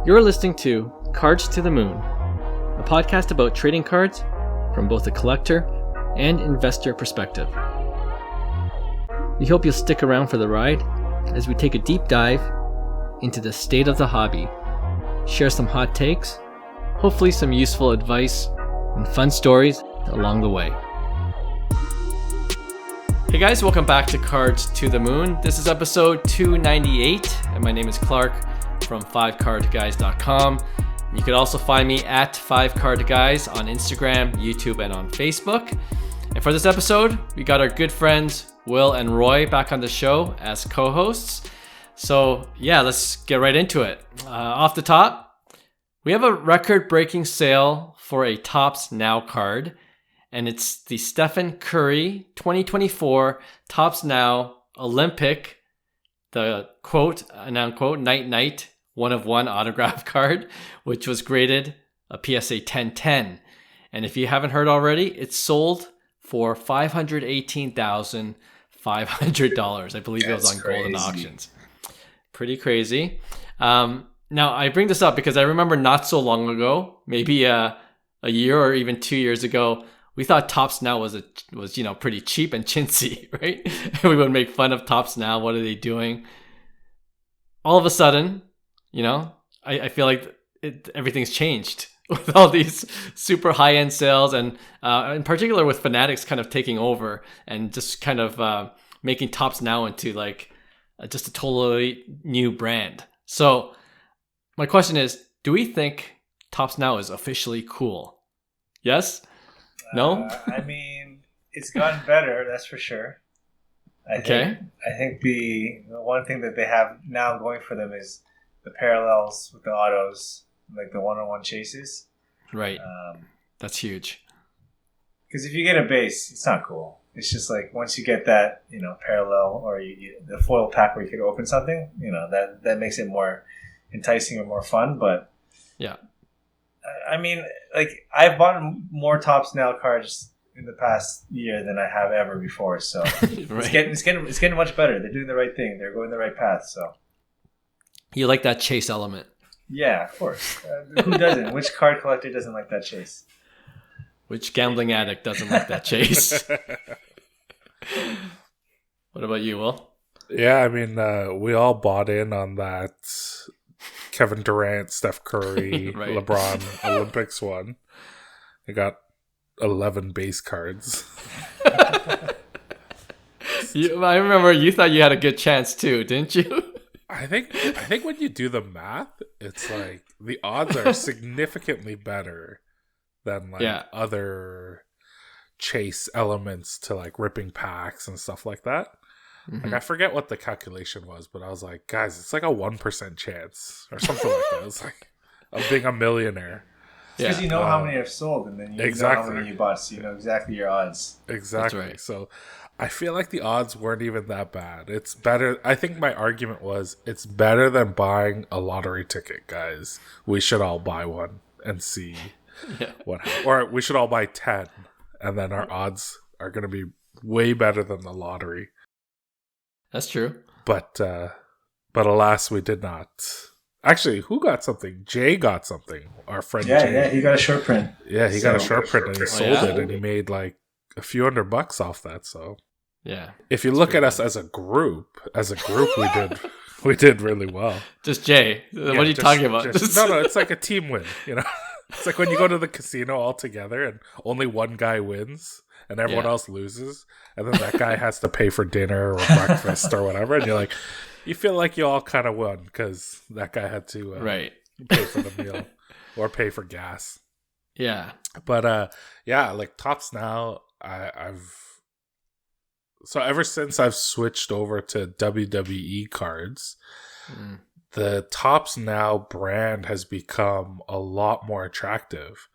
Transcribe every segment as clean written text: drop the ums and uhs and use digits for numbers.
You're listening to Cards to the Moon, a podcast about trading cards from both a collector and investor perspective. We hope you'll stick around for the ride as we take a deep dive into the state of the hobby, share some hot takes, hopefully some useful advice, and fun stories along the way. Hey guys, welcome back to Cards to the Moon. This is episode 298, and my name is Clark from 5cardguys.com. You can also find me at 5cardguys on Instagram, YouTube, and on Facebook. And for this episode, we got our good friends Will and Roy back on the show as co-hosts. So yeah, let's get right into it. Off the top, we have a record-breaking sale for a Topps Now card, and it's the Stephen Curry 2024 Topps Now Olympic, the quote and unquote night 1/1 autograph card, which was graded a PSA 1010. And if you haven't heard already, it's sold for $518,500. I believe it was on crazy. Golden Auctions. Pretty crazy. Now I bring this up because I remember not so long ago, maybe a year or even 2 years ago, we thought Topps Now was pretty cheap and chintzy, right? We would make fun of Topps Now. What are they doing? All of a sudden, I feel like everything's changed with all these super high-end sales, and in particular with Fanatics kind of taking over and just kind of making Topps Now into like just a totally new brand. So my question is, do we think Topps Now is officially cool? Yes? No? I mean, it's gotten better, that's for sure. I think the one thing that they have now going for them is the parallels with the autos, like the one-on-one chases. Right. That's huge. Because if you get a base, it's not cool. It's just like once you get that, parallel or the foil pack where you could open something, that makes it more enticing or more fun. But yeah, I mean, like I've bought more Topps Now cards in the past year than I have ever before. So right. it's getting much better. They're doing the right thing. They're going the right path. So you like that chase element? Yeah, of course. Who doesn't? Which card collector doesn't like that chase? Which gambling addict doesn't like that chase? What about you, Will? Yeah, I mean, we all bought in on that Kevin Durant, Steph Curry, right. LeBron Olympics one. They got 11 base cards. I remember you thought you had a good chance too, didn't you? I think when you do the math, it's like the odds are significantly better than other chase elements to like ripping packs and stuff like that. Mm-hmm. Like I forget what the calculation was, but I was like, guys, it's like a 1% chance or something like that. It's like of being a millionaire. Because you know how many have sold, and then you know how many you bought, so you know exactly your odds. Exactly. That's right. So I feel like the odds weren't even that bad. It's better. I think my argument was it's better than buying a lottery ticket, guys. We should all buy one and see what happens. Or we should all buy 10, and then our odds are going to be way better than the lottery. That's true. But alas, we did not. Actually, who got something? Jay got something. Our friend Jay. Yeah, he got a short print. Yeah, he got a short print and he sold it, and he made like a few $100 off that. So yeah, if you look at us as a group, we did really well. Just Jay. What are you talking about? No, it's like a team win. It's like when you go to the casino all together and only one guy wins and everyone else loses, and then that guy has to pay for dinner or breakfast or whatever, and you're like, you feel like you all kind of won because that guy had to pay for the meal or pay for gas. Yeah. But like Topps Now, so ever since I've switched over to WWE cards, the Topps Now brand has become a lot more attractive.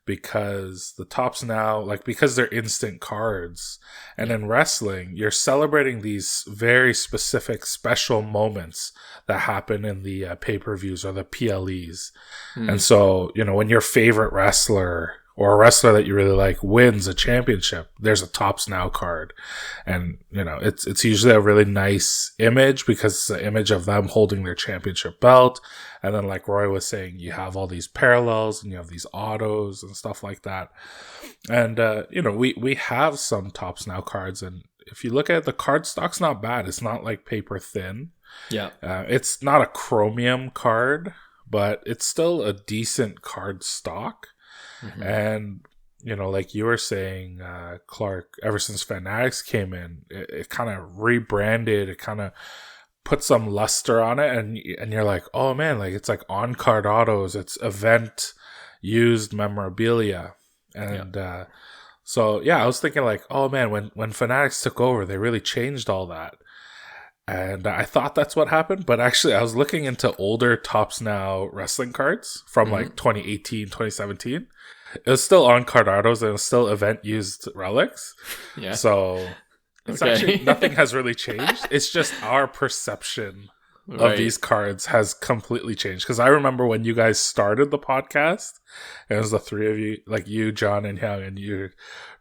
Because the Topps Now, because they're instant cards, and in wrestling, you're celebrating these very specific special moments that happen in the pay-per-views or the PLEs. And so, when your favorite wrestler or a wrestler that you really like wins a championship, there's a Tops Now card. And, it's usually a really nice image because it's an image of them holding their championship belt. And then like Roy was saying, you have all these parallels and you have these autos and stuff like that. And, we have some Tops Now cards, and if you look at it, the card stock's not bad. It's not like paper thin. Yeah. It's not a chromium card, but it's still a decent card stock. Mm-hmm. And, like you were saying, Clark, ever since Fanatics came in, it kind of rebranded. It kind of put some luster on it. And you're like, oh man, like it's like on-card autos. It's event used memorabilia. And, so yeah, I was thinking like, oh man, when Fanatics took over, they really changed all that. And I thought that's what happened, but actually I was looking into older Tops Now wrestling cards from like 2018, 2017. It was still on-card autos and it was still event-used relics. Yeah. So it's actually, nothing has really changed. It's just our perception of these cards has completely changed. Because I remember when you guys started the podcast, it was the three of you, like you, John, and Hyung, and you're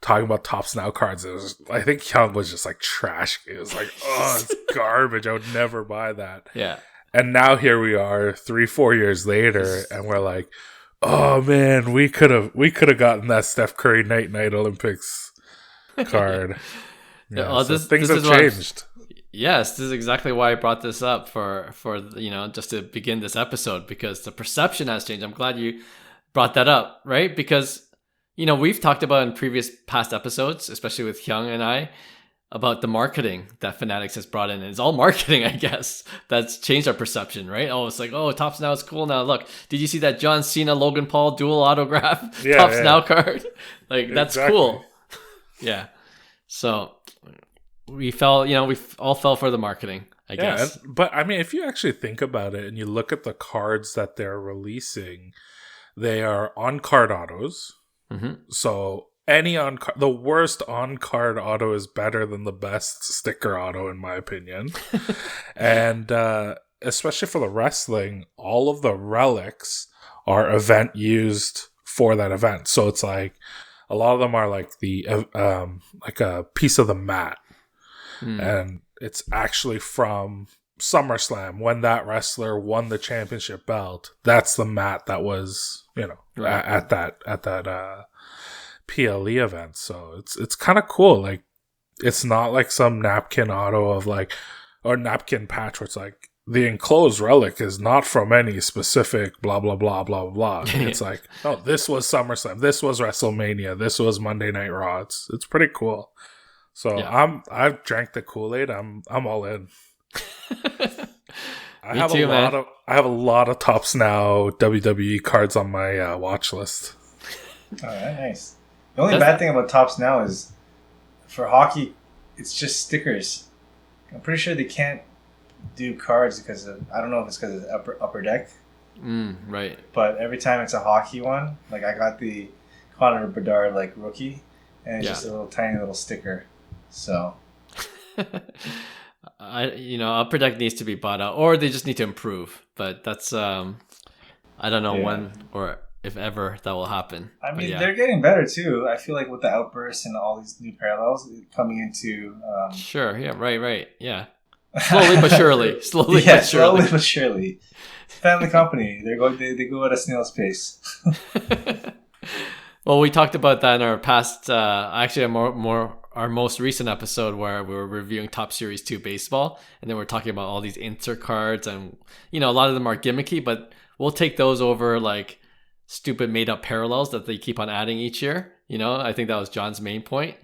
talking about Tops Now cards. It was, I think Hyung was just like trash. It was like, oh, it's garbage. I would never buy that. Yeah. And now here we are 3-4 years later, and we're like, oh man, we could have gotten that Steph Curry Night Olympics card. Things have changed. Yes, this is exactly why I brought this up for just to begin this episode, because the perception has changed. I'm glad you brought that up, right? Because we've talked about in past episodes, especially with Hyung and I, about the marketing that Fanatics has brought in. And it's all marketing, I guess, that's changed our perception, right? Oh, it's like, oh, Tops Now is cool now. Look, did you see that John Cena, Logan Paul dual autograph Tops Now card? Like, that's cool. Yeah. So we fell, we all fell for the marketing, I guess. But I mean, if you actually think about it and you look at the cards that they're releasing, they are on-card autos. Mm-hmm. So the worst on-card auto is better than the best sticker auto, in my opinion. And especially for the wrestling, all of the relics are event used for that event. So it's like a lot of them are like the like a piece of the mat. And it's actually from SummerSlam when that wrestler won the championship belt. That's the mat that was, at that PLE event. So it's kind of cool. Like, it's not like some napkin auto of like, or napkin patch where it's like the enclosed relic is not from any specific blah blah blah blah blah. It's like, oh, this was SummerSlam, this was WrestleMania, this was Monday Night Raw. It's pretty cool. So I've drank the Kool-Aid. I'm all in. I have a lot of Tops Now WWE cards on my watch list. All right, nice. The only bad thing about Tops Now is for hockey, it's just stickers. I'm pretty sure they can't do cards because I don't know if it's because of upper deck. Right. But every time it's a hockey one, like I got the Connor Bedard like rookie, and it's just a little tiny little sticker. So, Upper Deck needs to be bought out, or they just need to improve. But that's I don't know when or if ever that will happen. I mean, they're getting better too. I feel like with the outbursts and all these new parallels coming into. Sure. Yeah. Right. Yeah. Slowly but surely. Slowly but surely. Family company. They go at a snail's pace. Well, we talked about that in our past. Actually, our most recent episode where we were reviewing Top Series 2 baseball, and then we're talking about all these insert cards, and a lot of them are gimmicky, but we'll take those over like stupid made up parallels that they keep on adding each year. I think that was John's main point.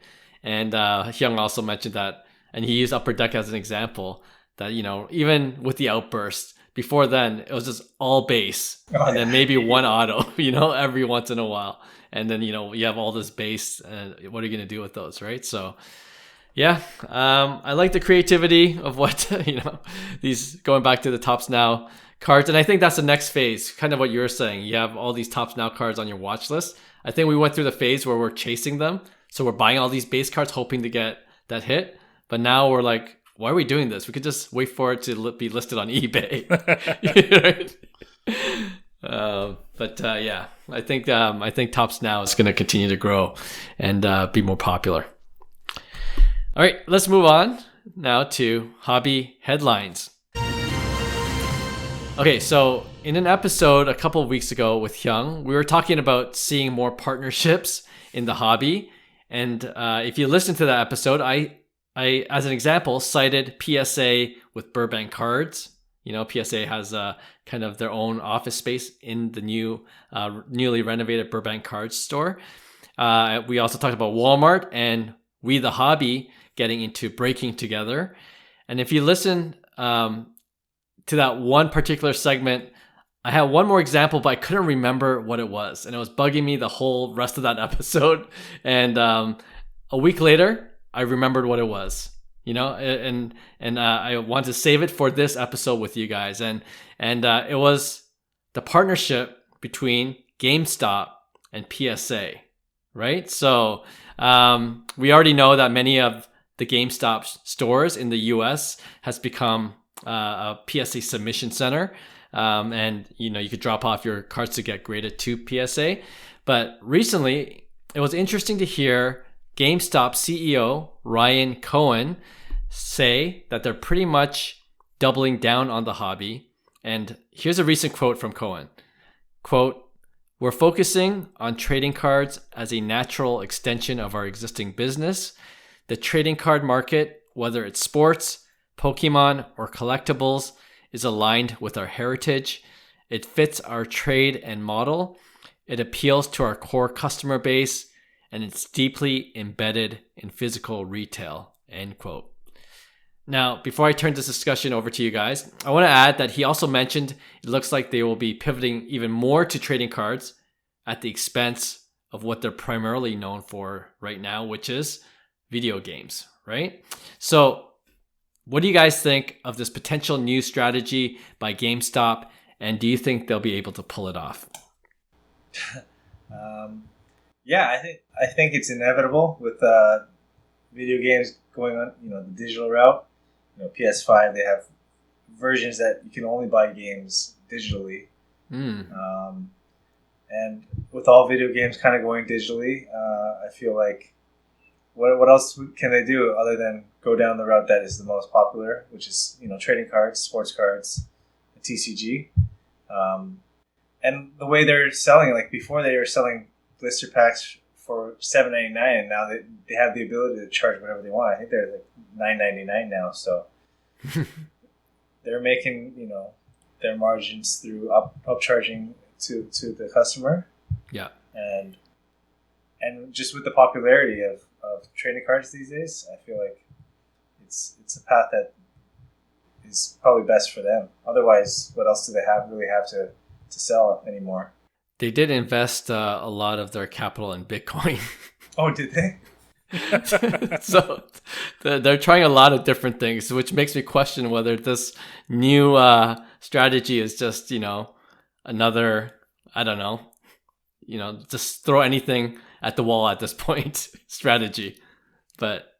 And Hyung also mentioned that, and he used Upper Deck as an example, that even with the outburst, before then it was just all base, and then maybe one auto, every once in a while. And then, you have all this base, and what are you going to do with those, right? So, yeah, I like the creativity of what, these going back to the Tops Now cards. And I think that's the next phase, kind of what you were saying. You have all these Tops Now cards on your watch list. I think we went through the phase where we're chasing them. So we're buying all these base cards, hoping to get that hit. But now we're like, why are we doing this? We could just wait for it to be listed on eBay. Yeah, I think Tops Now is going to continue to grow and be more popular. All right, let's move on now to hobby headlines. Okay, so in an episode a couple of weeks ago with Hyung, we were talking about seeing more partnerships in the hobby. And if you listen to that episode, I, as an example, cited PSA with Burbank Cards. You know, PSA has kind of their own office space in the newly renovated Burbank Cards store. We also talked about Walmart and We the Hobby getting into breaking together. And if you listen to that one particular segment, I had one more example, but I couldn't remember what it was. And it was bugging me the whole rest of that episode. And a week later, I remembered what it was. You know, and I wanted to save it for this episode with you guys. And it was the partnership between GameStop and PSA, right? So we already know that many of the GameStop stores in the US has become a PSA submission center. And, you know, you could drop off your cards to get graded to PSA. But recently, it was interesting to hear GameStop CEO Ryan Cohen say that they're pretty much doubling down on the hobby. And here's a recent quote from Cohen. Quote, "We're focusing on trading cards as a natural extension of our existing business. The trading card market, whether it's sports, Pokemon, or collectibles, is aligned with our heritage. It fits our trade and model. It appeals to our core customer base, and it's deeply embedded in physical retail." End quote. Now, before I turn this discussion over to you guys, I want to add that he also mentioned it looks like they will be pivoting even more to trading cards at the expense of what they're primarily known for right now, which is video games, right? So what do you guys think of this potential new strategy by GameStop, and do you think they'll be able to pull it off? Yeah, I think it's inevitable with video games going on, you know, the digital route. You know, PS5, they have versions that you can only buy games digitally. And with all video games kind of going digitally, I feel like what else can they do other than go down the route that is the most popular, which is, you know, trading cards, sports cards, TCG. And the way they're selling, like before they were selling blister packs for $7.99, and now they have the ability to charge whatever they want. I think they're like $9.99 now, so they're making, you know, their margins through upcharging to the customer. Yeah, and just with the popularity of trading cards these days, I feel like it's a path that is probably best for them. Otherwise, what else do they really have to sell anymore? they did invest a lot of their capital in Bitcoin. Oh, did they? So they're trying a lot of different things, which makes me question whether this new strategy is just, you know, another, I don't know, you know, just throw anything at the wall at this point strategy. But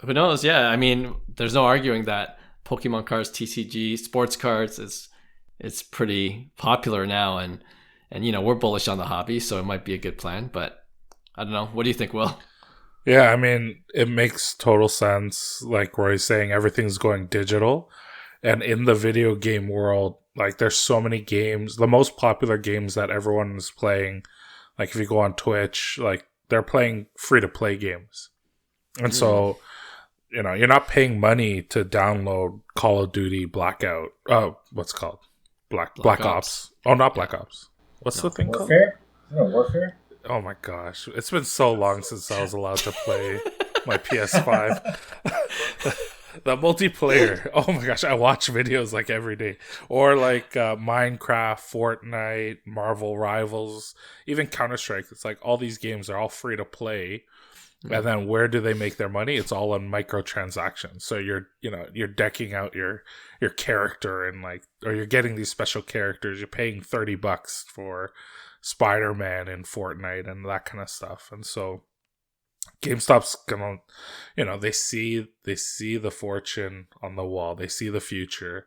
who knows? Yeah, I mean, there's no arguing that Pokemon cards, TCG, sports cards it's pretty popular now, and you know, we're bullish on the hobby, so it might be a good plan. But I don't know. What do you think, Will? Yeah, I mean, it makes total sense. Like Roy's saying, everything's going digital. And in the video game world, like there's so many games. The most popular games that everyone is playing, like if you go on Twitch, like they're playing free-to-play games. And so, you know, you're not paying money to download Call of Duty Blackout. What's it called? Black Ops. Oh, not Black Ops. What's the thing Warfare? No, Warfare? Oh my gosh. It's been so long since I was allowed to play my PS5. The multiplayer. Oh my gosh, I watch videos like every day. Or like Minecraft, Fortnite, Marvel Rivals, even Counter-Strike. It's like all these games are all free to play. And then where do they make their money? It's all on microtransactions. So you're decking out your character, and like, or you're getting these special characters. You're paying $30 for Spider-Man and Fortnite and that kind of stuff. And so GameStop's gonna, they see the fortune on the wall, they see the future,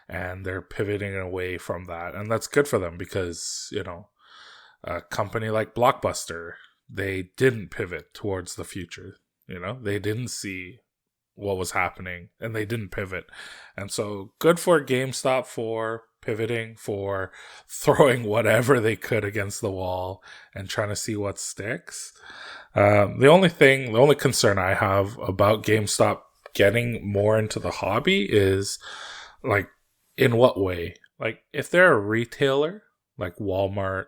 and they're pivoting away from that, and that's good for them because a company like Blockbuster, they didn't pivot towards the future. They didn't see what was happening, and they didn't pivot, and so good for GameStop for pivoting, for throwing whatever they could against the wall and trying to see what sticks. The only concern I have about GameStop getting more into the hobby is, like, in what way? Like, if they're a retailer like Walmart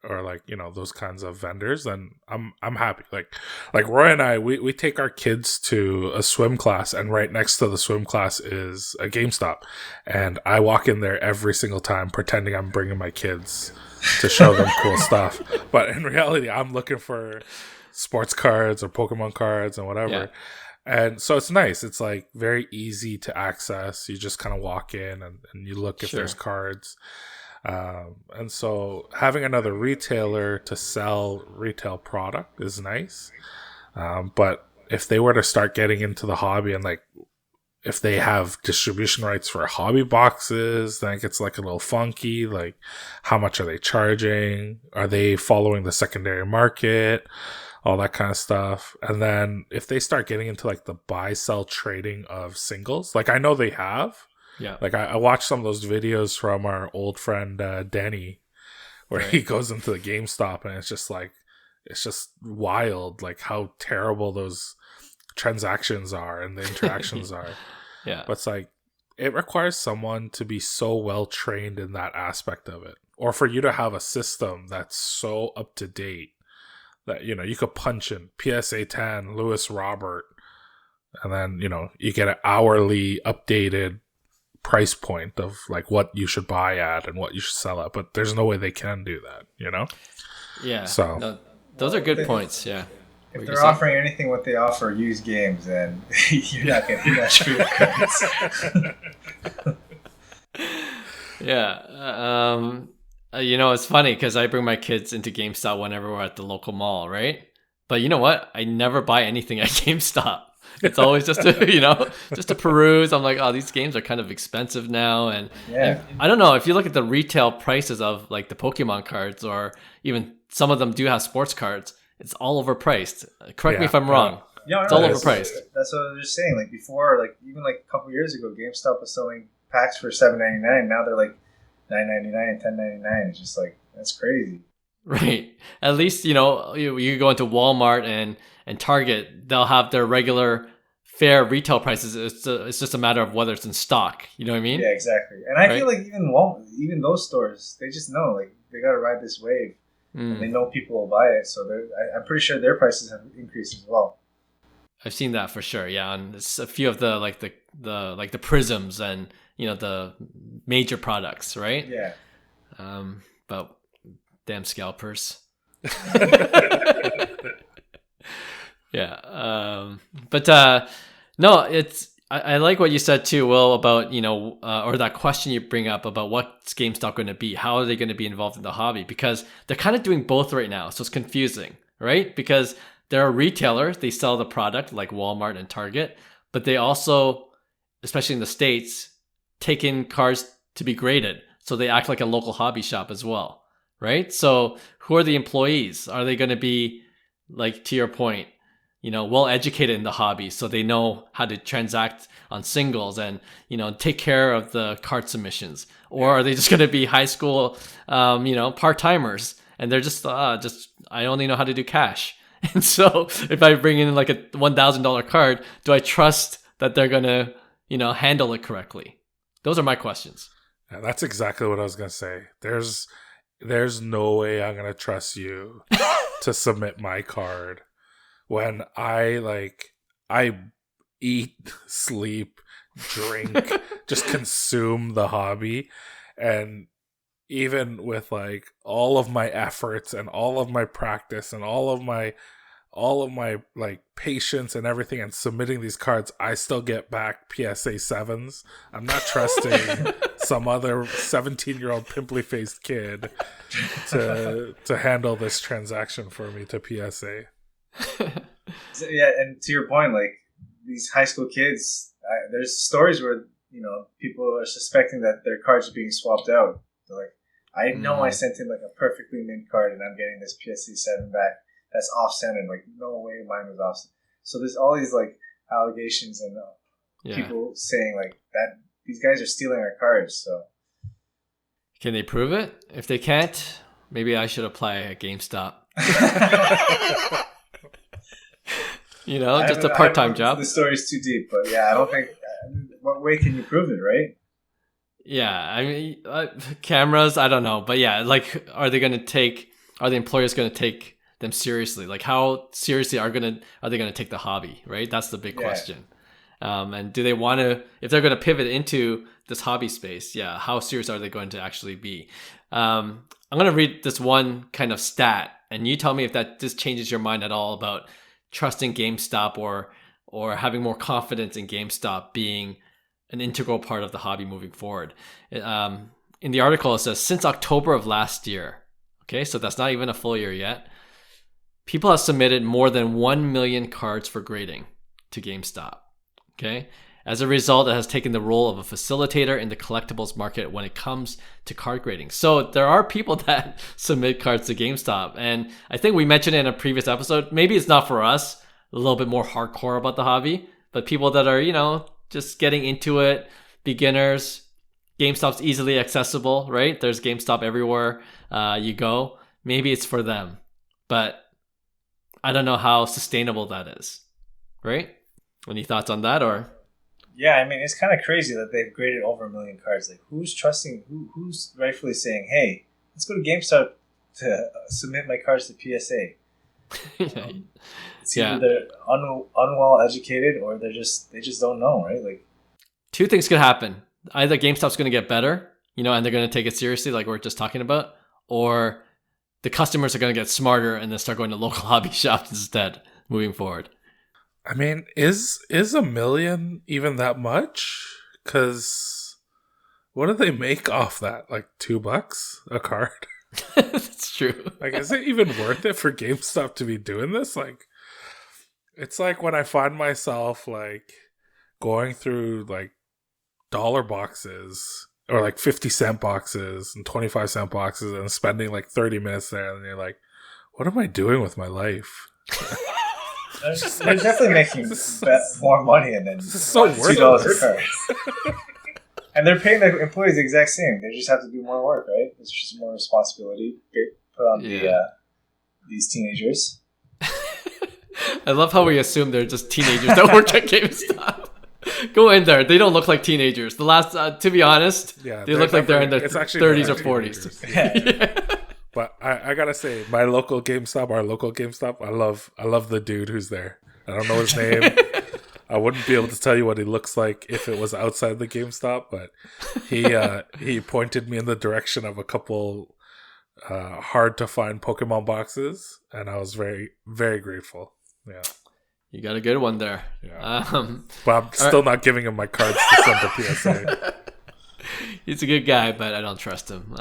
or like those kinds of vendors, then I'm happy. Like Roy and I, we take our kids to a swim class, and right next to the swim class is a GameStop, and I walk in there every single time pretending I'm bringing my kids to show them cool stuff, but in reality I'm looking for sports cards or Pokemon cards and whatever. Yeah. And so it's nice. It's like very easy to access. You just kind of walk in and you look if there's cards. And so having another retailer to sell retail product is nice. But if they were to start getting into the hobby and like if they have distribution rights for hobby boxes, then it gets like a little funky. Like, how much are they charging? Are they following the secondary market? All that kind of stuff. And then if they start getting into like the buy sell trading of singles, like I know they have. Yeah. Like I watched some of those videos from our old friend Denny, where he goes into the GameStop, and it's just wild, like how terrible those transactions are and the interactions are. Yeah. But it's like, it requires someone to be so well trained in that aspect of it, or for you to have a system that's so up to date that you could punch in PSA 10 Lewis Robert, and then you get an hourly updated price point of like what you should buy at and what you should sell at. But there's no way they can do that, Yeah. So no, those are good points. Yeah. If they're offering anything what they offer, used games, then you're not getting much for your cards. Yeah. It's funny because I bring my kids into GameStop whenever we're at the local mall, right? But you know what? I never buy anything at GameStop. It's always just to, just to peruse. I'm like, oh, these games are kind of expensive now. And I don't know, if you look at the retail prices of like the Pokemon cards, or even some of them do have sports cards, it's all overpriced. Correct me if I'm wrong. It's all overpriced. That's what I was just saying. Like before, like even like a couple years ago, GameStop was selling packs for $7.99. Now they're like $9.99 and $10.99. It's just like, that's crazy. Right. At least, you go into Walmart and Target, they'll have their regular fair retail prices. It's just a matter of whether it's in stock. You know what I mean? Yeah, exactly. And I feel like even those stores, they just know, like, they got to ride this wave. And they know people will buy it. So I'm pretty sure their prices have increased as well. I've seen that for sure. Yeah. And it's a few of the Prisms and, the major products, right? Yeah. But damn scalpers. Yeah. No, I like what you said too, Will, about, or that question you bring up about what's GameStop going to be? How are they going to be involved in the hobby? Because they're kind of doing both right now. So it's confusing, right? Because they're a retailer. They sell the product like Walmart and Target, but they also, especially in the States, take in cards to be graded. So they act like a local hobby shop as well, right? So who are the employees? Are they going to be, like, to your point, well educated in the hobby, so they know how to transact on singles and, take care of the card submissions? Or are they just going to be high school, part-timers, and they're just I only know how to do cash. And so if I bring in like a $1,000 card, do I trust that they're going to, handle it correctly? Those are my questions. Yeah, that's exactly what I was going to say. There's no way I'm going to trust you to submit my card when I eat, sleep, drink, just consume the hobby. And even with like all of my efforts and all of my practice and all of my like patience and everything and submitting these cards, I still get back PSA 7s. I'm not trusting some other 17-year-old pimply faced kid to handle this transaction for me to PSA. So, yeah, and to your point, like these high school kids, there's stories where people are suspecting that their cards are being swapped out. They're like, I know I sent in like a perfectly mint card, and I'm getting this PSC7 back that's off-centered. Like, no way mine was off. So there's all these like allegations and people saying like that these guys are stealing our cards. So can they prove it? If they can't, maybe I should apply at GameStop. Just a part-time job. The story's too deep, but yeah, I don't think. What way can you prove it, right? Yeah, I mean, cameras. I don't know, but yeah, like, are the employers going to take them seriously? Like, how seriously are they going to take the hobby? Right, that's the big question. And do they want to? If they're going to pivot into this hobby space, how serious are they going to actually be? I'm going to read this one kind of stat, and you tell me if that just changes your mind at all about trusting GameStop or having more confidence in GameStop being an integral part of the hobby moving forward. In the article, it says, since October of last year, okay, so that's not even a full year yet, people have submitted more than 1 million cards for grading to GameStop, okay? As a result, it has taken the role of a facilitator in the collectibles market when it comes to card grading. So there are people that submit cards to GameStop. And I think we mentioned in a previous episode, maybe it's not for us, a little bit more hardcore about the hobby, but people that are, just getting into it, beginners, GameStop's easily accessible, right? There's GameStop everywhere you go. Maybe it's for them, but I don't know how sustainable that is, right? Any thoughts on that, or? Yeah, I mean, it's kind of crazy that they've graded over 1 million cards. Like, who's who's rightfully saying, hey, let's go to GameStop to submit my cards to PSA? It's either they're unwell educated or they just don't know, right? Like, two things could happen. Either GameStop's going to get better, and they're going to take it seriously like we're just talking about, or the customers are going to get smarter and then start going to local hobby shops instead moving forward. I mean, is 1 million even that much? Because what do they make off that? Like $2 a card? That's true. Like, is it even worth it for GameStop to be doing this? Like, it's like when I find myself like going through like dollar boxes or like 50-cent boxes and 25-cent boxes and spending like 30 minutes there, and you're like, what am I doing with my life? They're definitely making more money and then so $2 a card. And they're paying the employees the exact same. They just have to do more work, right? It's just more responsibility put on these teenagers. I love how we assume they're just teenagers that work at GameStop. Go in there. They don't look like teenagers. The last, to be honest, they look like they're in their 30s or 40s. Yeah. But I gotta say, our local GameStop, I love the dude who's there. I don't know his name. I wouldn't be able to tell you what he looks like if it was outside the GameStop, but he pointed me in the direction of a couple hard to find Pokemon boxes, and I was very, very grateful. Yeah. You got a good one there. Yeah. But I'm still not giving him my cards to send to PSA. He's a good guy, but I don't trust him.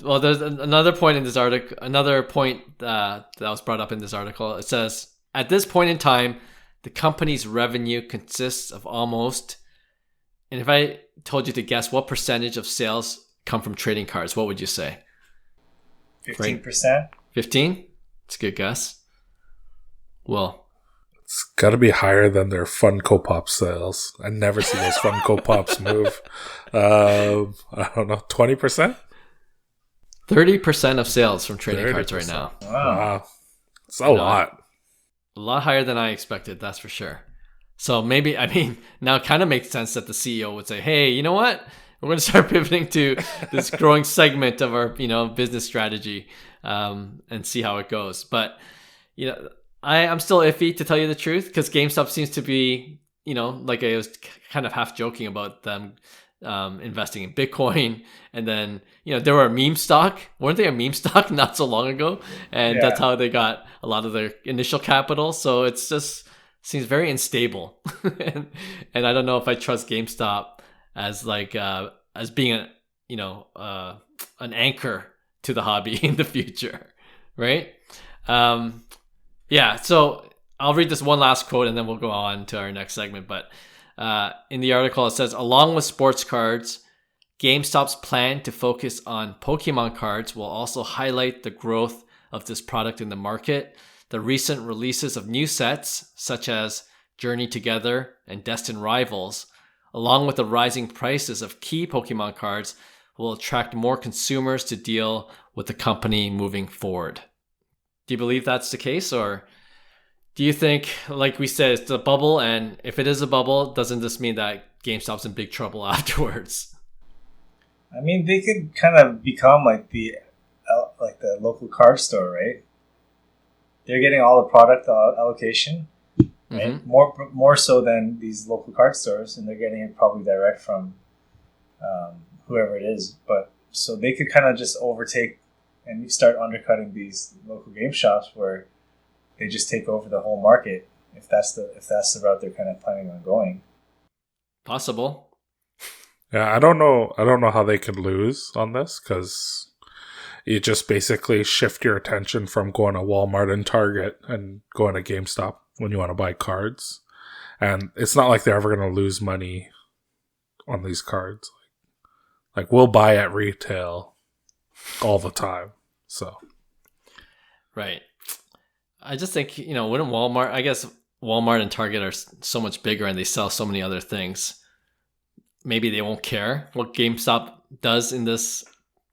Well, there's another point in this article, that was brought up in this article. It says, at this point in time, the company's revenue consists of almost, and if I told you to guess what percentage of sales come from trading cards, what would you say? 15%. 15? It's a good guess. Well, it's got to be higher than their Funko Pop sales. I never see those Funko Pops move. I don't know, 20%? 30% of sales from trading 30%. Cards right now. Wow. It's a lot. A lot higher than I expected, that's for sure. So maybe, now it kind of makes sense that the CEO would say, hey, you know what? We're going to start pivoting to this growing segment of our, business strategy and see how it goes. But, I'm still iffy, to tell you the truth, because GameStop seems to be, like I was kind of half joking about them investing in Bitcoin, and then they were a meme stock. Weren't they a meme stock not so long ago? And that's how they got a lot of their initial capital. So it's just seems very unstable, and I don't know if I trust GameStop as like as being an anchor to the hobby in the future, right? Yeah, so I'll read this one last quote and then we'll go on to our next segment. But in the article, it says, along with sports cards, GameStop's plan to focus on Pokemon cards will also highlight the growth of this product in the market. The recent releases of new sets, such as Journey Together and Destined Rivals, along with the rising prices of key Pokemon cards, will attract more consumers to deal with the company moving forward. Do you believe that's the case, or do you think, like we said, it's a bubble, and if it is a bubble, doesn't this mean that GameStop's in big trouble afterwards? I mean, they could kind of become like the local card store, right? They're getting all the product allocation, right? Mm-hmm. More so than these local card stores, and they're getting it probably direct from whoever it is. But so they could kind of just overtake and start undercutting these local game shops where they just take over the whole market. If that's the route they're kind of planning on going. Possible. Yeah, I don't know how they could lose on this, because you just basically shift your attention from going to Walmart and Target and going to GameStop when you want to buy cards. And it's not like they're ever going to lose money on these cards. Like we'll buy at retail all the time. So, right. I just think, wouldn't Walmart, I guess Walmart and Target are so much bigger and they sell so many other things. Maybe they won't care what GameStop does in this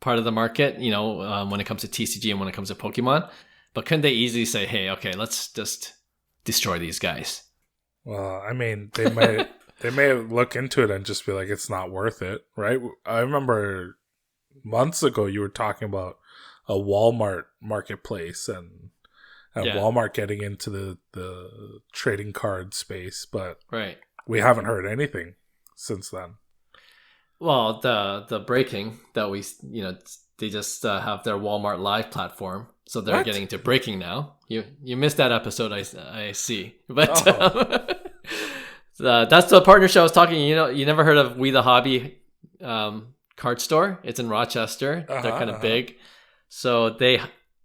part of the market, when it comes to TCG and when it comes to Pokemon. But couldn't they easily say, hey, okay, let's just destroy these guys? Well, I mean, they may look into it and just be like, it's not worth it, right? I remember months ago you were talking about a Walmart marketplace and Walmart getting into the trading card space, but right. We haven't heard anything since then. Well, the breaking that we, they just have their Walmart Live platform, so they're getting into breaking now. You missed that episode, I see, but that's the partnership I was talking. You never heard of We the Hobby card store? It's in Rochester. They're kind of big, so they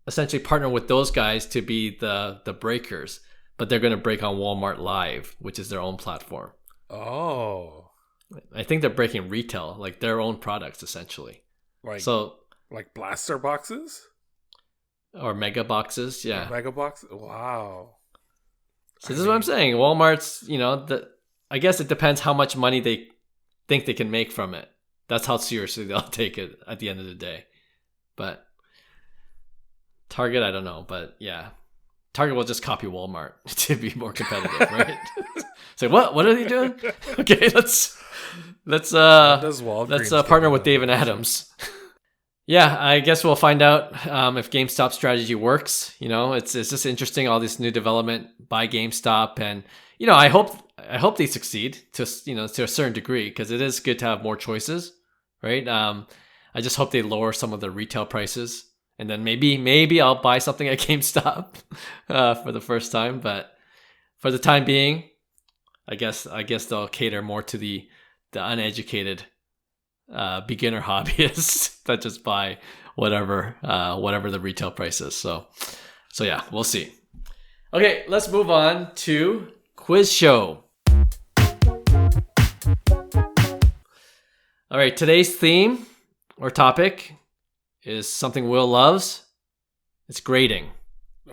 essentially partner with those guys to be the breakers, but they're going to break on Walmart Live, which is their own platform. Oh. I think they're breaking retail, like their own products, essentially. Like blaster boxes? Or mega boxes, yeah. Mega box? Wow. So this is what I'm saying. Walmart's, I guess it depends how much money they think they can make from it. That's how seriously they'll take it at the end of the day. But Target, I don't know. But yeah, Target will just copy Walmart to be more competitive, right? So what are they doing? Okay, let's partner with Dave and Adams. Yeah, I guess we'll find out if GameStop's strategy works. It's just interesting, all this new development by GameStop, and I hope they succeed to a certain degree, because it is good to have more choices, right? I just hope they lower some of the retail prices, and then maybe I'll buy something at GameStop for the first time. But for the time being, I guess they'll cater more to the uneducated beginner hobbyists that just buy whatever the retail price is. So yeah, we'll see. Okay, let's move on to quiz show. All right, today's theme or topic is something Will loves. It's grading.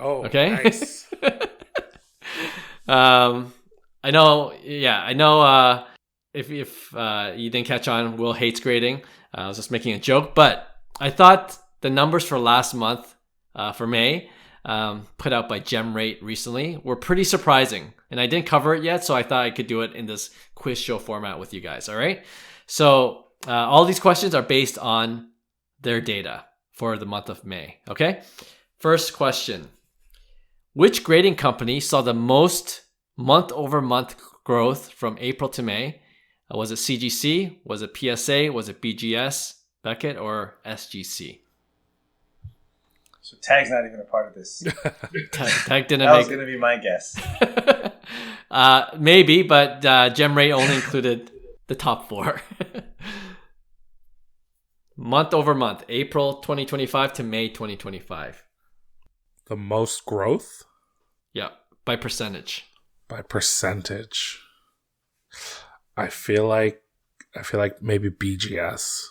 Oh, okay. Nice. I know. If you didn't catch on, Will hates grading. I was just making a joke, but I thought the numbers for last month, for May, put out by GemRate recently, were pretty surprising. And I didn't cover it yet, so I thought I could do it in this quiz show format with you guys. All right. So all these questions are based on their data for the month of May. Okay. First question: which grading company saw the most month-over-month growth from April to May? Was it CGC? Was it PSA? Was it BGS, Beckett, or SGC? So Tag's not even a part of this. Tag didn't that make... was going to be my guess. Maybe, but GemRate only included the top four. Month over month, April 2025 to May 2025. The most growth? Yeah, by percentage. By percentage. I feel like maybe BGS.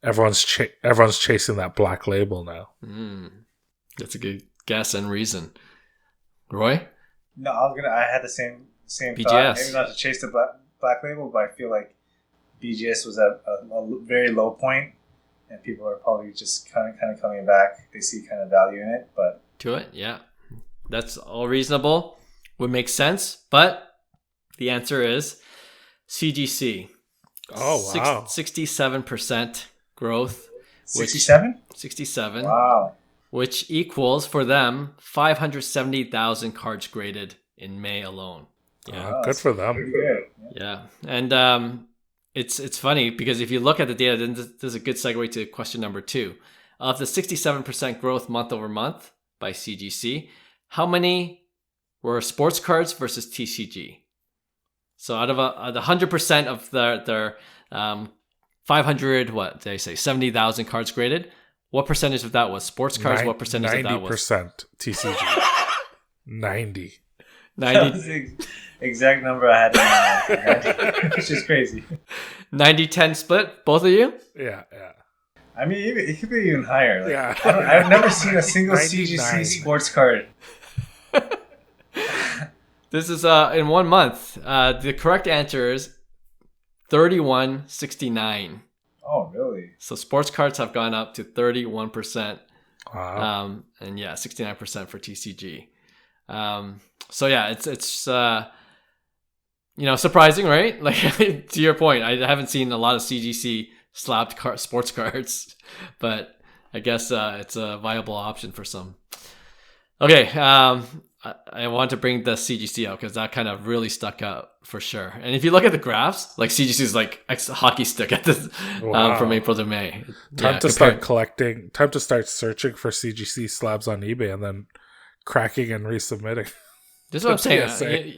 Everyone's chasing that black label now. That's a good guess and reason. Roy? No, I had the same BGS. thought. Maybe not to chase the black label, but I feel like BGS was at a very low point, and people are probably just kind of coming back. They see kind of value in it, but to it, yeah, that's all reasonable. Would make sense, but the answer is CGC. Oh wow, 67% growth. 67. 67. Wow. Which equals for them 570,000 cards graded in May alone. Yeah, good for them. Pretty good. Yeah, and it's funny because if you look at the data, then this is a good segue to question number 2. Of the 67% growth month over month by CGC, how many were sports cards versus TCG? So out of the 100% of their 500, what did I say, 70,000 cards graded, what percentage of that was sports cards? What percentage of that was 90% TCG? 90. 90. That was the exact number I had in mind, which is crazy. 90-10 split, both of you? Yeah. I mean, it could be even higher. Like, Yeah. I've never seen a single 99. CGC sports card. This is in 1 month. The correct answer is 3169. Oh, really? So sports cards have gone up to 31%. Wow. And yeah, 69% for TCG. So yeah, it's surprising, right? Like to your point, I haven't seen a lot of CGC slapped sports cards, but I guess it's a viable option for some. Okay, I want to bring the CGC out because that kind of really stuck out for sure. And if you look at the graphs, like CGC is like hockey stick at this from April to May. Time to start collecting. Time to start searching for CGC slabs on eBay and then cracking and resubmitting. This is what I'm saying.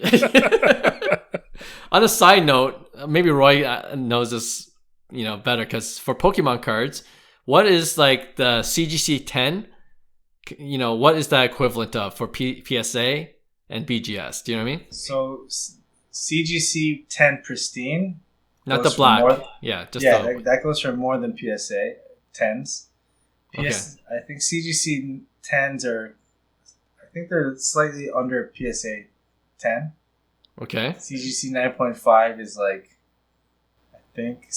On a side note, maybe Roy knows this, better because for Pokemon cards, what is like the CGC 10? What is that equivalent of for PSA and BGS? Do you know what I mean? So CGC 10 pristine, not the black. That goes for more than PSA 10s. Okay. I think CGC 10s are. I think they're slightly under PSA 10. Okay. CGC 9.5 is like, I think,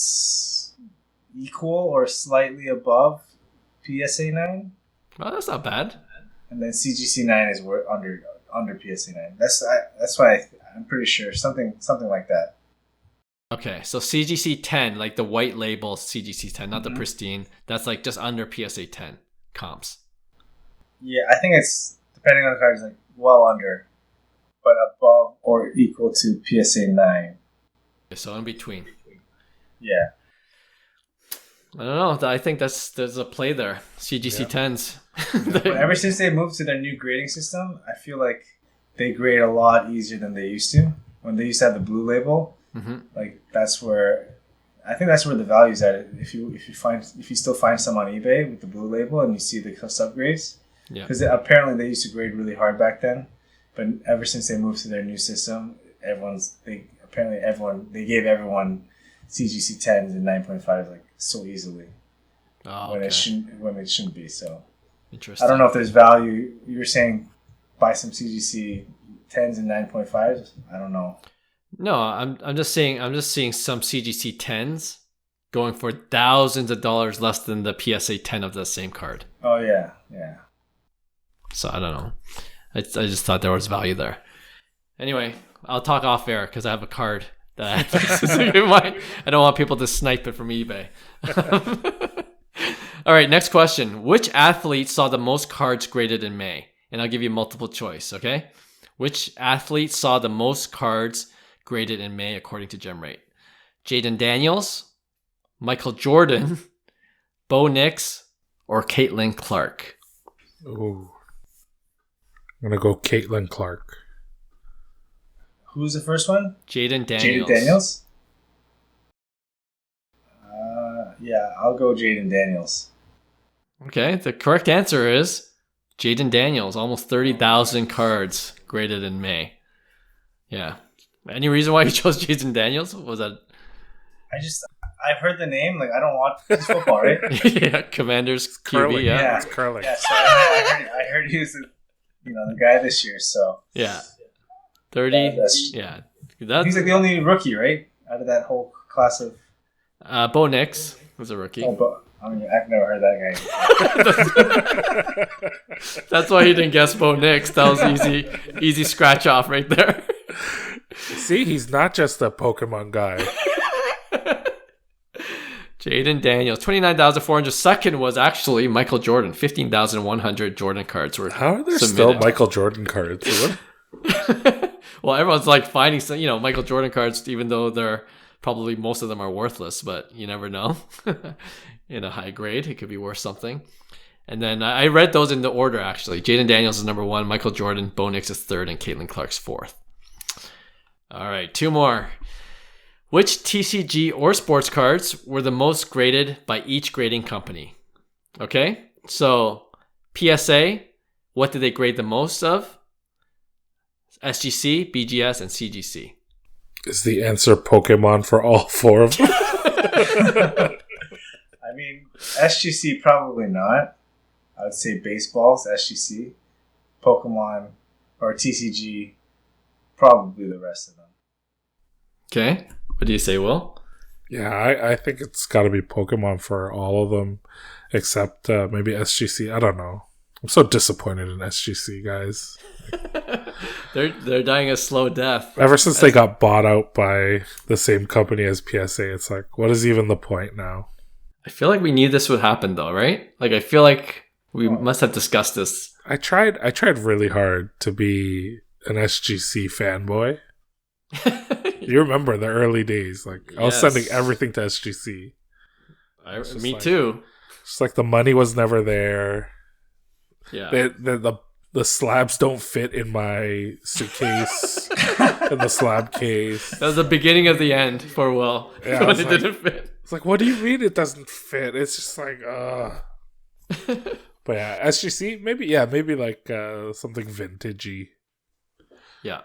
equal or slightly above PSA 9. Oh, that's not bad. And then CGC 9 is under PSA 9. That's why I'm pretty sure something like that. Okay, so CGC 10, like the white label CGC 10, not the pristine. That's like just under PSA 10 comps. Yeah, I think it's, depending on the cards, like well under, but above or equal to PSA 9. So in between. Yeah. I don't know. I think there's a play there. CGC 10s. But ever since they moved to their new grading system, I feel like they grade a lot easier than they used to. When they used to have the blue label, like that's where the value's at. If you still find some on eBay with the blue label and you see the subgrades, because apparently they used to grade really hard back then, but ever since they moved to their new system, they gave everyone CGC 10s and 9.5 like so easily. When it shouldn't be. So interesting. I don't know if there's value. You're saying buy some CGC 10s and 9.5s. I don't know. No, I'm just seeing some CGC 10s going for thousands of dollars less than the PSA 10 of the same card. Oh yeah. So I don't know. I just thought there was value there. Anyway, I'll talk off air because I have a card that I don't want people to snipe it from eBay. All right, next question. Which athlete saw the most cards graded in May? And I'll give you multiple choice, okay? Which athlete saw the most cards graded in May according to GemRate? Jaden Daniels, Michael Jordan, Bo Nix, or Caitlin Clark? Ooh. I'm going to go Caitlin Clark. Who's the first one? Jaden Daniels. Jaden Daniels? Yeah, I'll go Jaden Daniels. Okay, the correct answer is Jaden Daniels, almost 30,000 cards graded in May. Yeah. Any reason why you chose Jaden Daniels? Was that? I've heard the name. Like, I don't watch this football, right? Yeah, Commanders QB. Curling. Yeah. It's curling. Yeah, so I heard he was the guy this year. So Yeah. 30. Yeah. He's like the only rookie, right? Out of that whole class of. Bo Nix was a rookie. I've never heard that guy. That's why he didn't guess Bo Nix. That was easy scratch off right there. See, he's not just a Pokemon guy. Jaden Daniels, 29,400. Second was actually Michael Jordan. 15,100 Jordan cards were How are there submitted. still Michael Jordan cards? Well, everyone's like finding some, Michael Jordan cards, even though they're probably most of them are worthless, but you never know. In a high grade, it could be worth something. And then I read those in the order, actually. Jaden Daniels is number 1, Michael Jordan, Bo Nix is 3rd, and Caitlin Clark's 4th. All right, 2 more. Which TCG or sports cards were the most graded by each grading company? Okay, so PSA, what did they grade the most of? SGC, BGS, and CGC. Is the answer Pokemon for all 4 of them? I mean, SGC probably not. I would say baseball's SGC, Pokemon, or TCG, probably the rest of them. Okay, what do you say, Will? Yeah, I think it's got to be Pokemon for all of them, except maybe SGC. I don't know. I'm so disappointed in SGC, guys. They're dying a slow death. Ever since they got bought out by the same company as PSA, it's like, what is even the point now? I feel like we knew this would happen, though, right? Like, I feel like we must have discussed this. I tried really hard to be an SGC fanboy. You remember the early days? Like, I was sending everything to SGC. Me too. It's like the money was never there. Yeah. The slabs don't fit in my suitcase, in the slab case. That was the beginning of the end for Will. Yeah, when it didn't fit. It's like, what do you mean it doesn't fit? It's just like, But yeah, SGC, maybe like something vintagey. Yeah.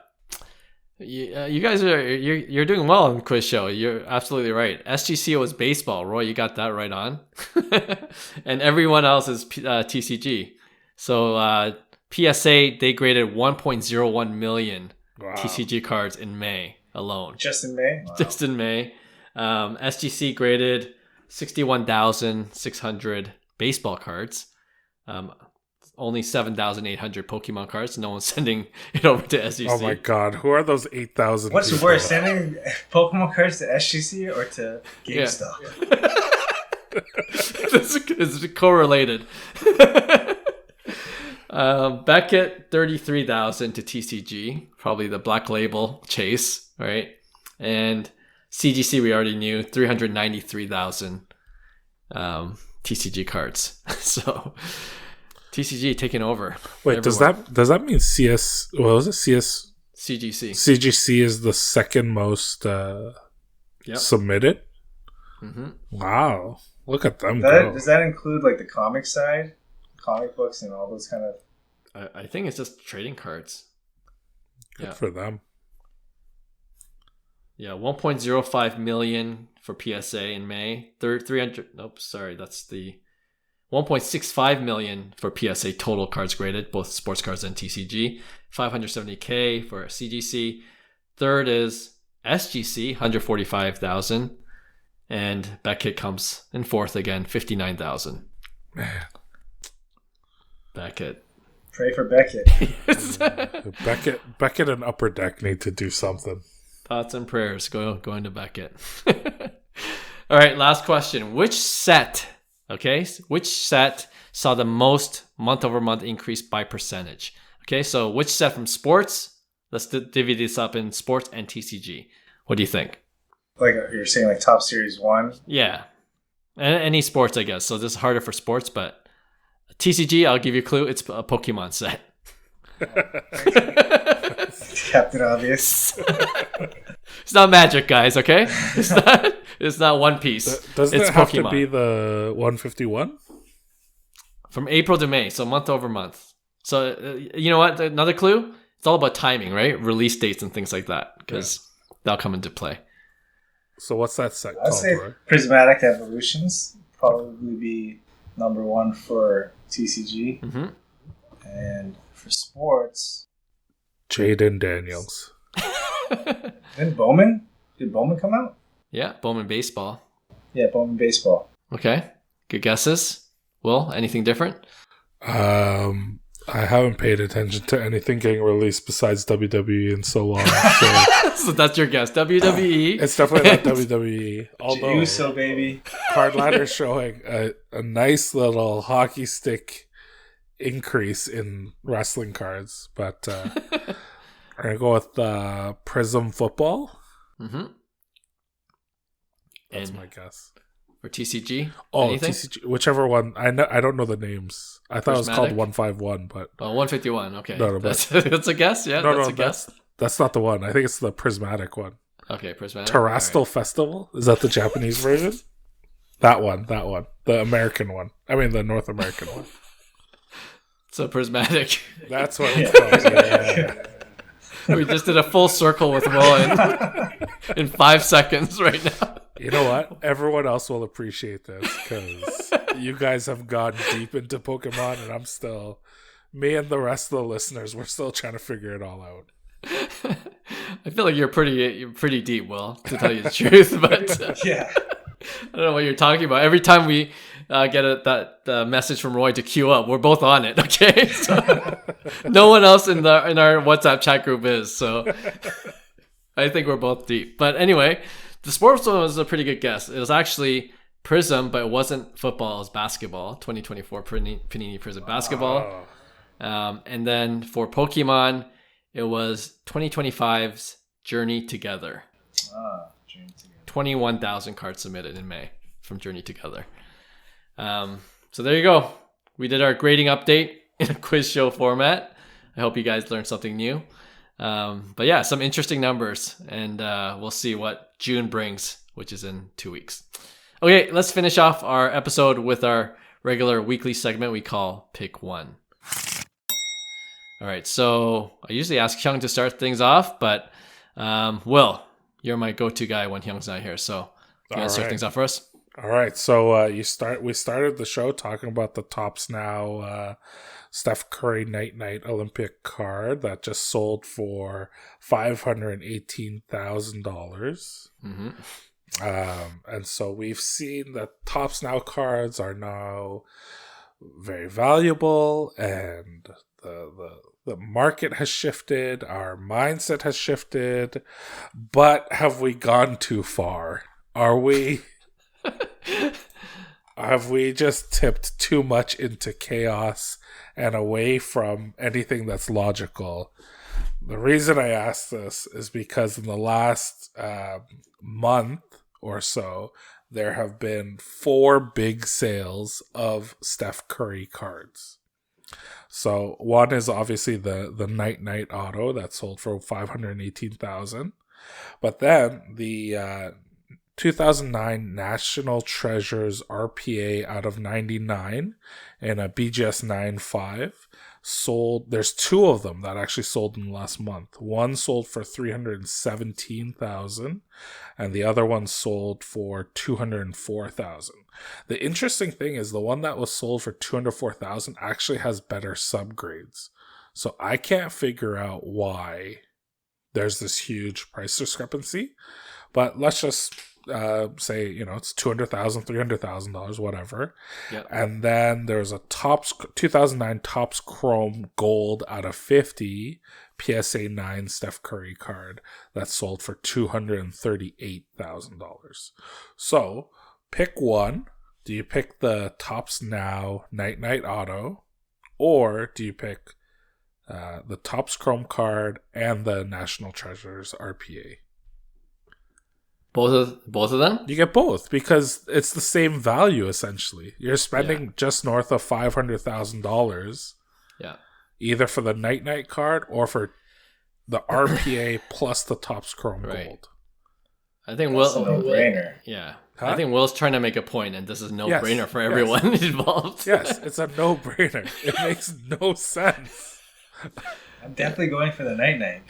You guys you're doing well on the quiz show. You're absolutely right. SGC was baseball. Roy, you got that right on. And everyone else is TCG. So PSA, they graded 1.01 million TCG cards in May alone. Just in May? Wow. Just in May. SGC graded 61,600 baseball cards. Only 7,800 Pokemon cards. No one's sending it over to SGC. Oh my god, who are those 8,000 What's people? worse, sending Pokemon cards to SGC or to GameStop? Yeah. This is correlated. Beckett, 33,000 to TCG. Probably the black label chase, right? And CGC, we already knew, 393,000 TCG cards. So TCG taking over. Wait, does that mean CS? What was it? CS CGC. CGC is the second most submitted. Mm-hmm. Wow, look at them go. Does that include like the comic side, comic books, and all those kind of? I think it's just trading cards. Good for them. Yeah, 1.05 million for PSA in May. 300. Nope, sorry, that's the 1.65 million for PSA total cards graded, both sports cards and TCG. 570K for CGC. Third is SGC, 145,000. And Beckett comes in fourth again, 59,000. Man. Pray Beckett. for Beckett. Beckett and Upper Deck need to do something. Thoughts and prayers going to Beckett. All right, last question. Which set saw the most month-over-month increase by percentage? Okay, so which set from sports? Let's divvy this up in sports and TCG. What do you think? Like you're saying, like Top Series 1? Yeah. Any sports, I guess. So this is harder for sports, but TCG, I'll give you a clue. It's a Pokemon set. Captain Obvious. It's not Magic, guys, okay? It's not One Piece. Doesn't it's it have Pokemon. to be the 151? From April to May, so month over month. So you know what? Another clue. It's all about timing, right? Release dates and things like that, because that'll come into play. So what's that set I'd called, say Roy? Prismatic Evolutions probably be number one for TCG. Mm-hmm. And for sports, Jaden Daniels. then Bowman. Did Bowman come out? Yeah, Bowman Baseball. Yeah, Bowman Baseball. Okay, good guesses. Will, anything different? I haven't paid attention to anything getting released besides WWE in so long. So So that's your guess. WWE. it's definitely not WWE. Although Uso, baby. Card Ladder showing a nice little hockey stick increase in wrestling cards, but I'm gonna go with Prism Football. Mm-hmm. That's And my guess. for TCG? Oh, anything? TCG, whichever one. I don't know the names. I thought it was called Prismatic? 151, but Oh, 151. Okay. No, that's a guess? Yeah, no, that's no, a guess. that's not the one. I think it's the Prismatic one. Okay, Prismatic. Terastal All right. Festival? Is that the Japanese version? That one. The American one. I mean, the North American one. So Prismatic. That's what it's called. Yeah. We just did a full circle with Will in 5 seconds right now. You know what? Everyone else will appreciate this because you guys have gone deep into Pokemon, and I'm still, me and the rest of the listeners, we're still trying to figure it all out. I feel like you're pretty deep, Will, to tell you the truth. But Yeah. I don't know what you're talking about. Every time we get that message from Roy to queue up, we're both on it. Okay, so no one else in our WhatsApp chat group is. So I think we're both deep. But anyway, the sports one was a pretty good guess. It was actually Prism, but it wasn't football. It was basketball. 2024 Panini Prism basketball. And then for Pokemon, it was 2025's Journey Together. Journey Together. 21,000 cards submitted in May from Journey Together. So there you go. We did our grading update in a quiz show format. I hope you guys learned something new. But yeah, some interesting numbers, and we'll see what June brings, which is in 2 weeks. Okay, let's finish off our episode with our regular weekly segment we call Pick One. All right, so I usually ask Hyung to start things off, but Will, you're my go-to guy when Hyung's not here, so you want to start things off for us? All right, so we started the show talking about the Tops Now Steph Curry Night Olympic card that just sold for $518,000. Mm-hmm. And so we've seen that Tops Now cards are now very valuable, and the market has shifted, our mindset has shifted, but have we gone too far? Have we just tipped too much into chaos and away from anything that's logical? The reason I ask this is because in the last month or so, there have been 4 big sales of Steph Curry cards. So one is obviously the Night Auto that sold for $518,000, but then the 2009 National Treasures RPA out of 99 and a BGS 9.5 sold. There's 2 of them that actually sold in the last month. One sold for $317,000 and the other one sold for $204,000. The interesting thing is the one that was sold for $204,000 actually has better subgrades. So I can't figure out why there's this huge price discrepancy, but let's just say, it's $200,000, $300,000, whatever. Yep. And then there's a 2009 Topps Chrome Gold out of 50 PSA 9 Steph Curry card that sold for $238,000. So pick one. Do you pick the Topps Now Night Auto, or do you pick the Topps Chrome card and the National Treasures RPA? Both of them? You get both because it's the same value essentially. You're spending just north of $500,000. Yeah. Either for the Night card or for the RPA plus the Topps Chrome Gold. I think That's a no-brainer. Yeah. I think Will's trying to make a point, and this is no-brainer for everyone involved. Yes, it's a no-brainer. It makes no sense. I'm definitely going for the night.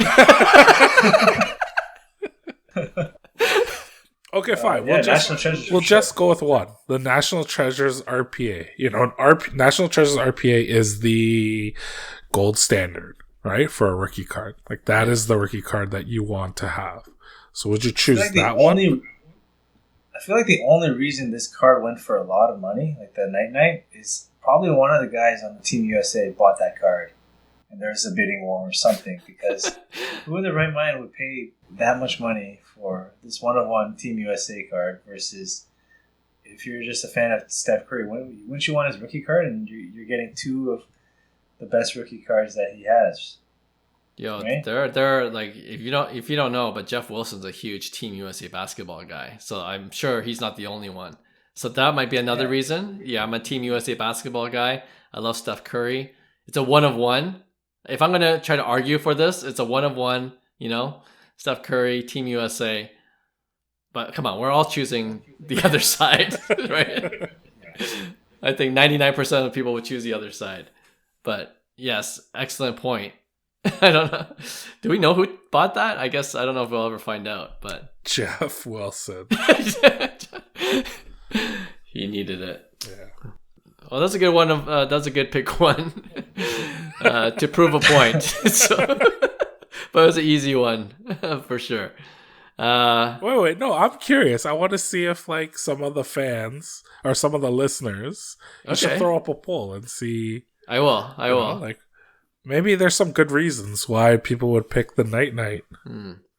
Okay, fine. We'll just go with one. The National Treasures RPA. You know, National Treasures RPA is the gold standard, right, for a rookie card. Like, that is the rookie card that you want to have. So would you choose that one? I feel like the only reason this card went for a lot of money, like the night, is probably one of the guys on the Team USA bought that card. And there's a bidding war or something, because who in their right mind would pay that much money for this one-of-one Team USA card versus if you're just a fan of Steph Curry, wouldn't you want his rookie card? And you're getting two of the best rookie cards that he has. Yo, right? they're like, if you don't know, but Jeff Wilson's a huge Team USA basketball guy, so I'm sure he's not the only one. So that might be another reason. Yeah, I'm a Team USA basketball guy. I love Steph Curry. It's a one-of-one. If I'm gonna try to argue for this, it's a one-of-one. You know, Steph Curry, Team USA. But come on, we're all choosing the other side, right? I think 99% of people would choose the other side. But yes, excellent point. I don't know. Do we know who bought that? I guess I don't know if we'll ever find out. But Jeff Wilson. He needed it. Yeah. Well, that's a good one. That's a good pick one to prove a point. So, but it was an easy one for sure. Wait. No, I'm curious. I want to see if like some of the fans or some of the listeners should throw up a poll and see. I will. Like maybe there's some good reasons why people would pick the night,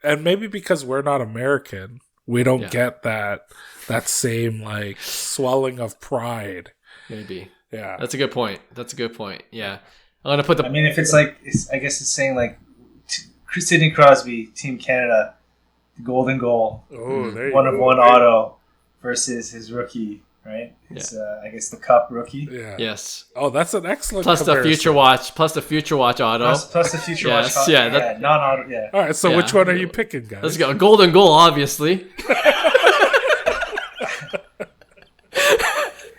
and maybe because we're not American, we don't get that same like swelling of pride. Maybe. Yeah. That's a good point. Yeah. I'm gonna put I mean, if it's like, I guess it's saying like Sidney Crosby, Team Canada, the golden goal, one-of-one auto versus his rookie, right? It's I guess the Cup rookie. Yeah. Yes. Oh, that's an excellent. Plus the Future Watch auto. Plus the Future Watch. Yes. Non-auto. Yeah. All right. So which one are you picking, guys? Let's go. Golden goal, obviously.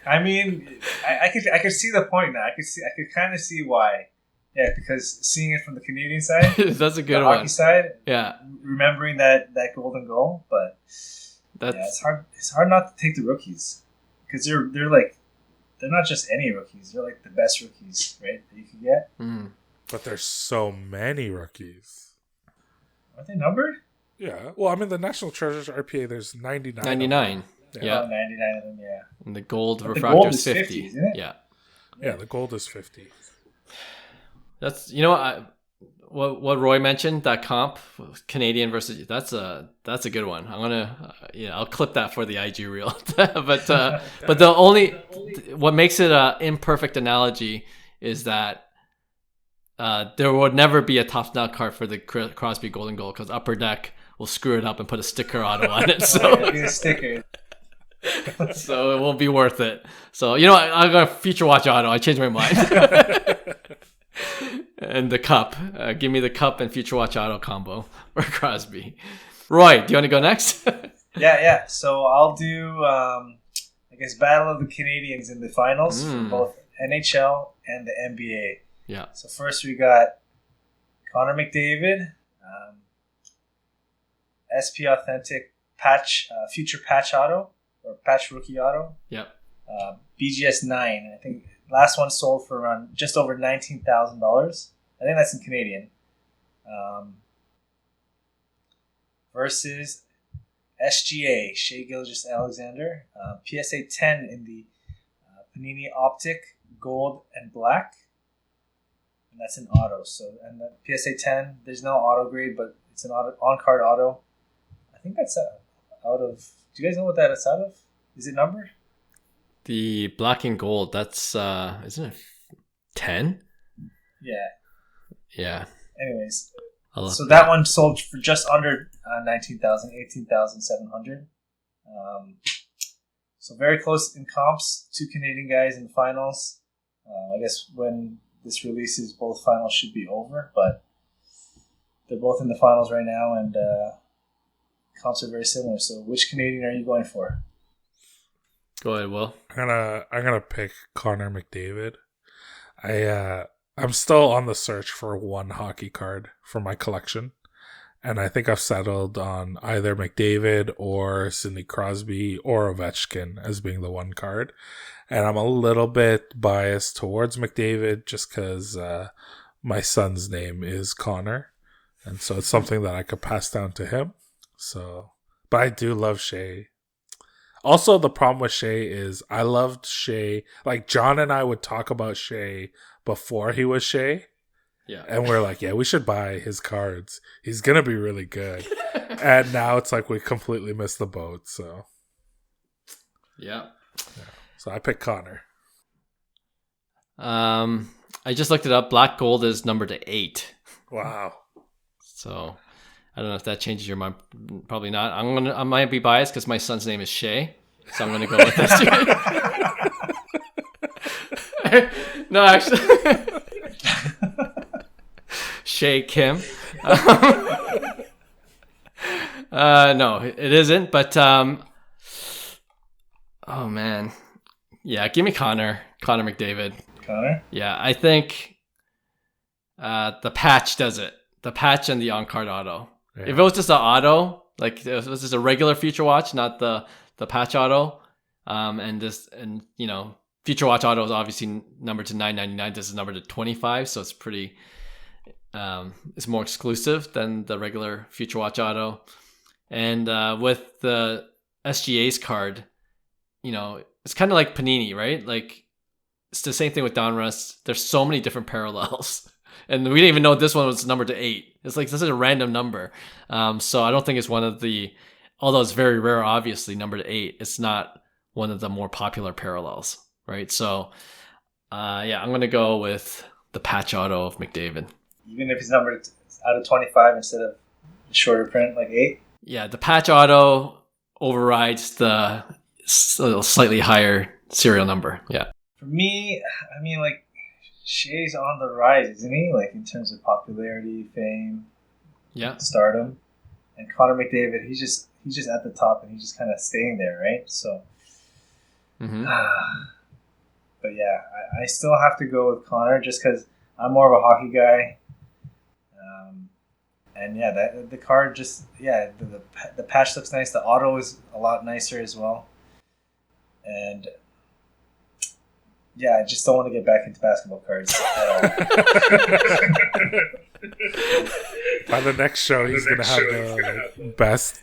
I mean, I could see the point now. I could kind of see why. Yeah, because seeing it from the Canadian side, that's a good the one. hockey side, yeah, remembering that golden goal, but it's hard. It's hard not to take the rookies because they're not just any rookies. They're like the best rookies, right? That you can get. Mm. But there's so many rookies. Aren't they numbered? Yeah. Well, I mean, the National Treasures RPA, there's 99. 99. Yeah. Oh, 99 of them, yeah. And the gold but refractor is 50, 50. isn't it? Yeah. Yeah, the gold is 50. That's, what Roy mentioned, that comp, Canadian versus, that's a good one. I'm gonna I'll clip that for the IG reel. but what makes it an imperfect analogy is that there would never be a top down card for the Crosby golden goal because Upper Deck will screw it up and put a sticker auto on it. So a sticker. So it won't be worth it. So I'm gonna Future Watch auto. I changed my mind. And the Cup. Give me the Cup and Future Watch auto combo for Crosby. Roy, do you want to go next? Yeah. So I'll do, I guess, Battle of the Canadians in the finals for both NHL and the NBA. Yeah. So first we got Connor McDavid, SP Authentic Patch, Future Patch Auto, or Patch Rookie Auto. Yep. BGS 9. I think last one sold for around just over $19,000. I think that's in Canadian. Versus SGA, Shea Gilgeous-Alexander. PSA 10 in the Panini Optic, Gold and Black. And that's an auto. So, and the PSA 10, there's no auto grade, but it's an auto, on-card auto. I think that's out of... Do you guys know what that is out of? Is it numbered? The black and gold, that's, isn't it 10? Yeah. Yeah. Anyways, so that one sold for just under 19,000, 18,700. So very close in comps. Two Canadian guys in the finals. I guess when this releases, both finals should be over, but they're both in the finals right now, and comps are very similar. So which Canadian are you going for? Go ahead, Will. I'm gonna pick Connor McDavid. I'm still on the search for one hockey card for my collection, and I think I've settled on either McDavid or Sidney Crosby or Ovechkin as being the one card. And I'm a little bit biased towards McDavid just because my son's name is Connor, and so it's something that I could pass down to him. So, but I do love Shea. Also, the problem with Shea is I loved Shea. Like, John and I would talk about Shea before he was Shea. Yeah. And we're like, yeah, we should buy his cards. He's going to be really good. And now it's like we completely missed the boat. So, yeah. So I picked Connor. I just looked it up. Black Gold is number to 8. Wow. So I don't know if that changes your mind. Probably not. I might be biased because my son's name is Shay, so I'm gonna go with this. No, actually, Shay Kim. No, it isn't. But oh man, yeah, give me Connor McDavid. Connor? Yeah, I think the patch does it. The patch and the on-card auto. Yeah. If it was just an auto, like if it was just a regular Future Watch, not the patch auto, and you know, Future Watch auto is obviously numbered to $9.99. This is numbered to $25, so it's pretty. It's more exclusive than the regular Future Watch auto, and with the SGA's card, you know, it's kind of like Panini, right? Like it's the same thing with Donruss. There's so many different parallels. And we didn't even know this one was numbered to 8. It's like this is a random number. So I don't think it's one of the, although it's very rare, obviously, numbered to 8. It's not one of the more popular parallels, right? So, yeah, I'm going to go with the patch auto of McDavid. Even if he's numbered out of 25 instead of the shorter print, like 8? Yeah, the patch auto overrides the slightly higher serial number. Yeah. For me, I mean, like, Shea's on the rise, isn't he? Like in terms of popularity, fame, stardom, and Connor McDavid, he's just at the top and he's just kind of staying there, right? So, but yeah, I still have to go with Connor just because I'm more of a hockey guy, and yeah, the card just the patch looks nice. The auto is a lot nicer as well, and. Yeah, I just don't want to get back into basketball cards at all. By the next show, he's going to have the best,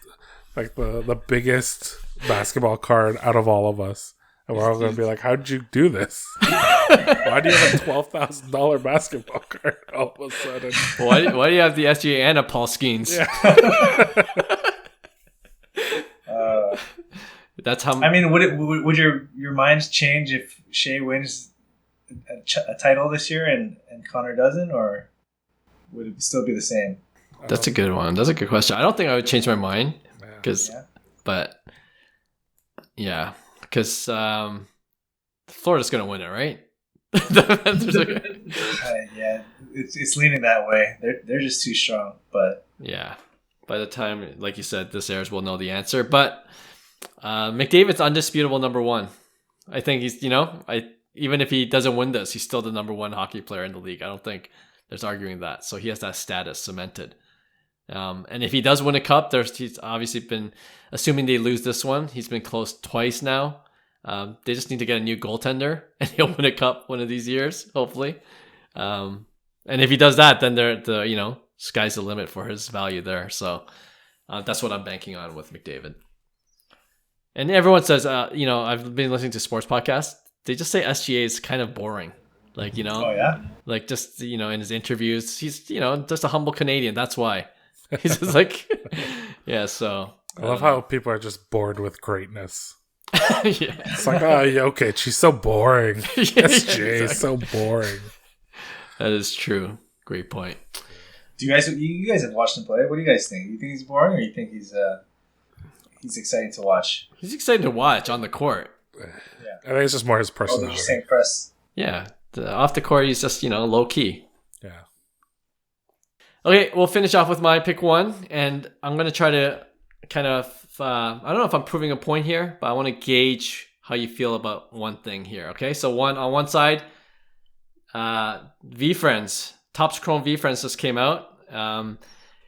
like the biggest basketball card out of all of us. And we're all going to be like, how did you do this? Why do you have a $12,000 basketball card all of a sudden? Why do you have the SGA and a Paul Skeens? Yeah. That's how. I mean, would your minds change if Shea wins a title this year and Connor doesn't, or would it still be the same? That's a good one. That's a good question. I don't think I would change my mind because Florida's going to win it, right? Yeah, it's leaning that way. They're just too strong, but yeah. By the time, like you said, this airs, we'll know the answer, but. McDavid's undisputable number 1. I think he's, even if he doesn't win this, he's still the number 1 hockey player in the league. I don't think there's arguing that. So he has that status cemented. And if he does win a cup, he's obviously been, assuming they lose this one, he's been close twice now. They just need to get a new goaltender and he'll win a cup one of these years, hopefully. And if he does that, then sky's the limit for his value there. So that's what I'm banking on with McDavid. And everyone says, I've been listening to sports podcasts. They just say SGA is kind of boring. Like, oh, yeah? Like just, in his interviews, he's, just a humble Canadian. That's why. He's just like, yeah, so. I love how people are just bored with greatness. Yeah. It's like, oh, Jokic, she's so boring. SGA is so boring. That is true. Great point. Do you guys have watched him play? What do you guys think? You think he's boring or you think he's exciting to watch? He's exciting to watch on the court. Yeah. I think it's just more his personality. You're saying press. Yeah. Off the court, he's just, low key. Yeah. Okay, we'll finish off with my pick 1. And I'm going to try to kind of, I don't know if I'm proving a point here, but I want to gauge how you feel about one thing here. Okay, so on one side, V-Friends, Topps Chrome V-Friends just came out,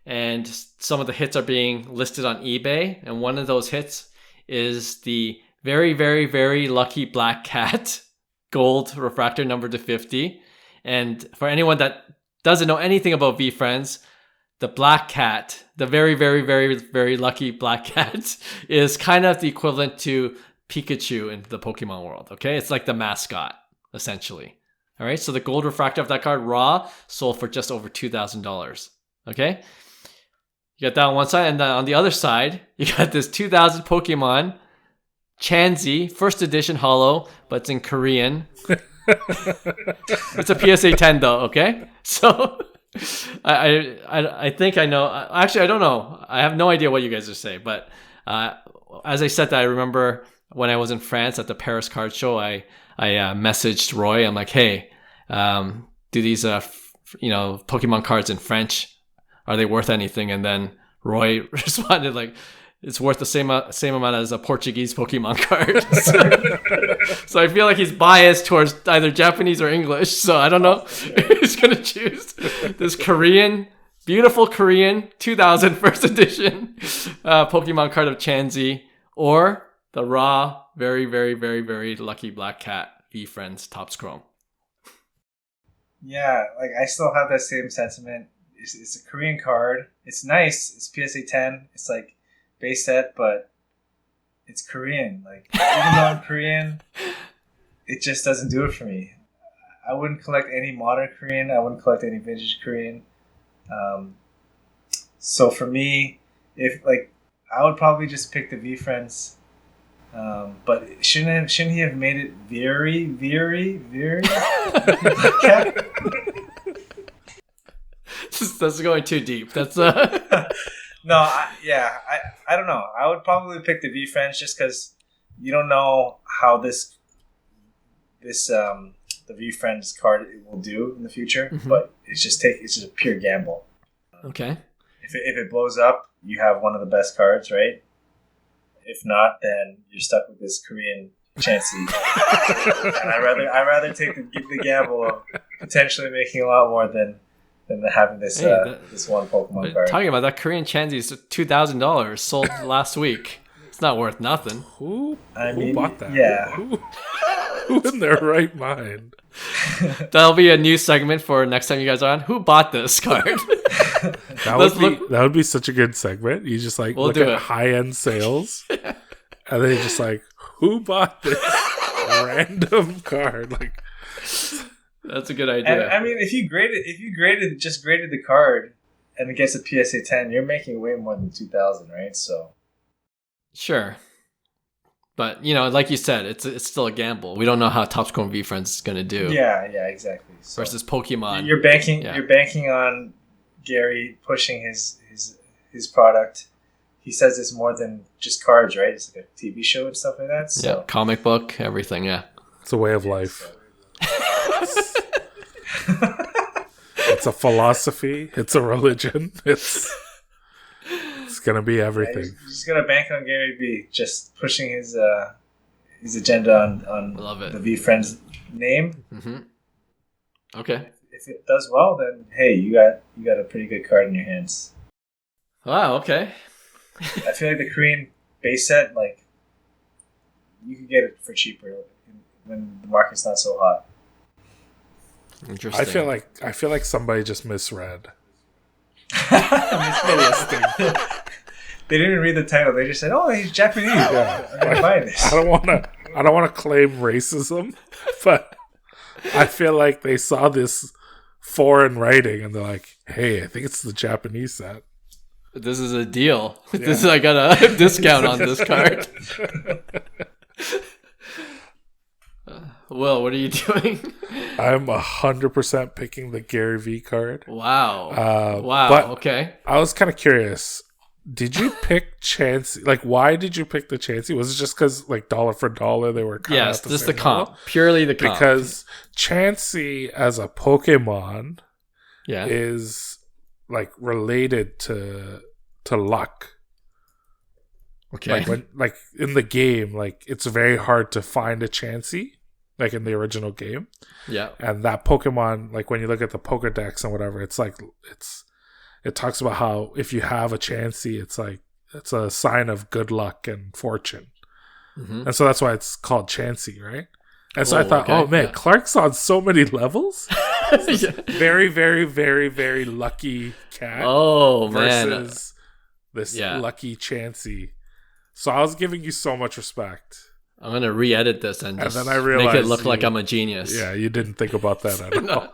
and some of the hits are being listed on eBay, and one of those hits is the very, very, very lucky Black Cat gold refractor number to 50. And for anyone that doesn't know anything about V-Friends, the Black Cat, the very, very, very, very lucky Black Cat is kind of the equivalent to Pikachu in the Pokemon world, okay? It's like the mascot, essentially. All right, so the gold refractor of that card, raw, sold for just over $2,000, okay? You got that on one side, and then on the other side, you got this 2000 Pokemon Chansey, first edition holo, but it's in Korean. It's a PSA 10 though, okay? So I think I know. Actually, I don't know. I have no idea what you guys are saying, but as I said that, I remember when I was in France at the Paris card show, I messaged Roy. I'm like, hey, do these Pokemon cards in French, are they worth anything? And then Roy responded like, it's worth the same amount as a Portuguese Pokemon card. So I feel like he's biased towards either Japanese or English. So I don't know. He's going to choose this Korean, beautiful Korean 2000 first edition Pokemon card of Chansey, or the raw, very, very, very, very lucky Black Cat V-Friends Topps Chrome. Yeah, like I still have that same sentiment. It's a Korean card. It's nice. It's PSA 10. It's like base set, but it's Korean. Like, even though I'm Korean, it just doesn't do it for me. I wouldn't collect any modern Korean. I wouldn't collect any vintage Korean. So for me, I would probably just pick the V-Friends. But shouldn't he have made it very, very, very? That's going too deep. That's No, I don't know. I would probably pick the V-Friends just because you don't know how the V-Friends card will do in the future. Mm-hmm. But it's just a pure gamble. Okay. If it blows up, you have one of the best cards, right? If not, then you're stuck with this Korean Chansey. And I rather take the gamble of potentially making a lot more than having this this one Pokemon card. Talking about that Korean Chansey is $2,000 sold last week. It's not worth nothing. Who bought that? Yeah. Who in their right mind? That'll be a new segment for next time you guys are on. Who bought this card? That would be such a good segment. You just look at high-end sales, and then you're just like, who bought this random card? Like, that's a good idea. And, I mean, if you graded the card and it gets a PSA 10, you're making way more than 2,000, right? So sure, but like you said, it's still a gamble. We don't know how Topps Chrome V-Friends is going to do. Yeah, exactly. So versus Pokemon, you're banking on Gary pushing his product. He says it's more than just cards, right? It's like a TV show and stuff like that. So. Yeah, comic book, everything. Yeah, it's a way of life. It's a philosophy. It's a religion. It's gonna be everything. Yeah, just gonna bank on Gary V just pushing his agenda on the V-Friends name. Mm-hmm. Okay. If it does well, then hey, you got a pretty good card in your hands. Wow. Okay. I feel like the Korean base set, like, you can get it for cheaper when the market's not so hot. Interesting. I feel like somebody just misread. They didn't even read the title. They just said, "Oh, he's Japanese. Yeah. I'm gonna buy this." I don't want to claim racism, but I feel like they saw this foreign writing and they're like, "Hey, I think it's the Japanese set. This is a deal. Yeah. I got a discount on this card." Will, what are you doing? I'm 100% picking the Gary V card. Wow. But okay. I was kind of curious. Did you pick Chansey? Like, why did you pick the Chansey? Was it just because, like, dollar for dollar, they were kind of at the just same the comp. level? Purely the comp. Because Chansey as a Pokemon is, like, related to luck. Okay. Like in the game, like it's very hard to find a Chansey, like in the original game. Yeah. And that Pokemon, like when you look at the Pokedex and whatever, it talks about how if you have a Chansey, it's a sign of good luck and fortune. Mm-hmm. And so that's why it's called Chansey, right? And so I thought, oh man, Clark's on so many levels. Very, very, very, very lucky cat. Oh versus this lucky Chansey. So I was giving you so much respect. I'm gonna re-edit this and then I realized make it look like I'm a genius. Yeah, you didn't think about that at all.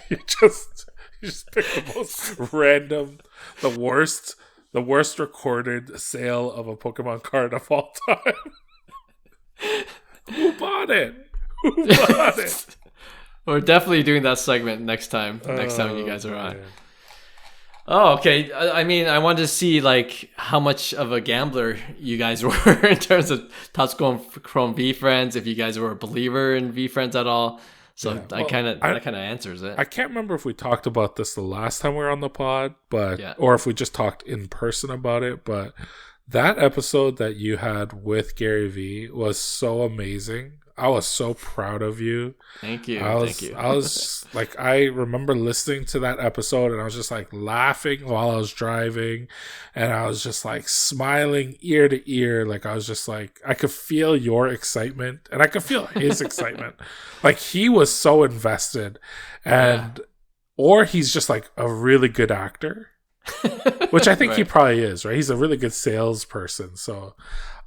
You just picked the most random, the worst recorded sale of a Pokemon card of all time. Who bought it? Who bought it? We're definitely doing that segment next time. Next time you guys are on. Man. Oh, okay. I mean, I wanted to see like how much of a gambler you guys were in terms of Topps Chrome V Friends. If you guys were a believer in V Friends at all, so that kind of answers it. I can't remember if we talked about this the last time we were on the pod, or if we just talked in person about it. But that episode that you had with Gary V was so amazing. I was so proud of you. Thank you. Thank you. I was like, I remember listening to that episode and I was just like laughing while I was driving, and I was just like smiling ear to ear. Like I was just like, I could feel your excitement and I could feel his excitement. Like he was so invested, or he's just like a really good actor, which I think he probably is, right? He's a really good salesperson. So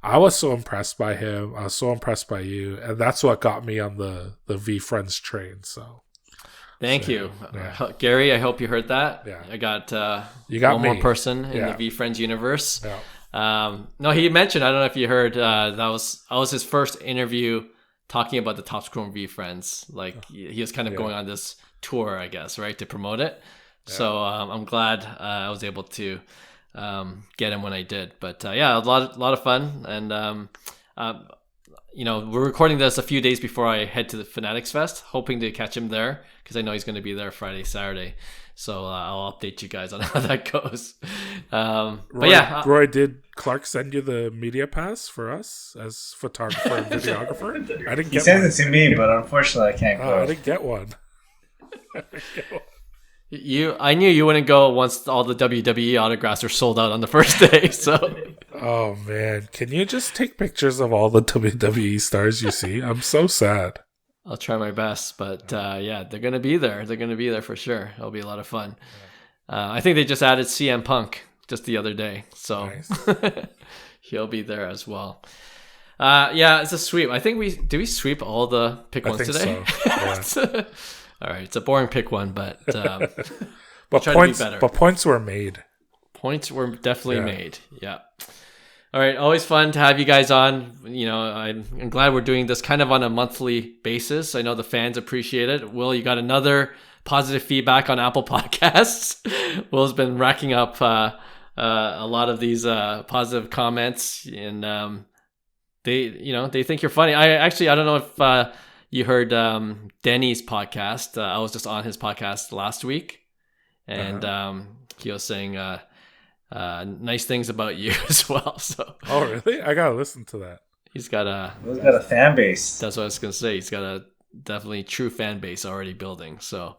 I was so impressed by him. I was so impressed by you. And that's what got me on the V Friends train. So thank you. Gary, I hope you heard that. Yeah. I got, you got one more person in the V Friends universe. Yeah. No, he mentioned, I don't know if you heard, I was his first interview talking about the Topps Chrome V Friends. Like he was kind of going on this tour, I guess, right, to promote it. Yeah. So I'm glad I was able to get him when I did. But a lot of fun. And we're recording this a few days before I head to the Fanatics Fest, hoping to catch him there because I know he's going to be there Friday, Saturday. So I'll update you guys on how that goes. Roy, did Clark send you the media pass for us as photographer and videographer? I didn't get one. He sent it to me, but unfortunately I can't go. I didn't get one. I knew you wouldn't go once all the WWE autographs are sold out on the first day. So, oh man, can you just take pictures of all the WWE stars you see? I'm so sad. I'll try my best, but they're gonna be there. They're gonna be there for sure. It'll be a lot of fun. I think they just added CM Punk just the other day, so nice. He'll be there as well. It's a sweep. I think we sweep all the pick ones today. So. Yeah. All right, it's a boring pick one, but points were made. Points were definitely made. Yeah. All right, always fun to have you guys on. I'm glad we're doing this kind of on a monthly basis. I know the fans appreciate it. Will, you got another positive feedback on Apple Podcasts. Will's been racking up a lot of these positive comments, and they think you're funny. I don't know if you heard Denny's podcast. I was just on his podcast last week, and he was saying nice things about you as well. So, oh really? I gotta listen to that. He's got a fan base. That's what I was gonna say. He's got a definitely true fan base already building. So,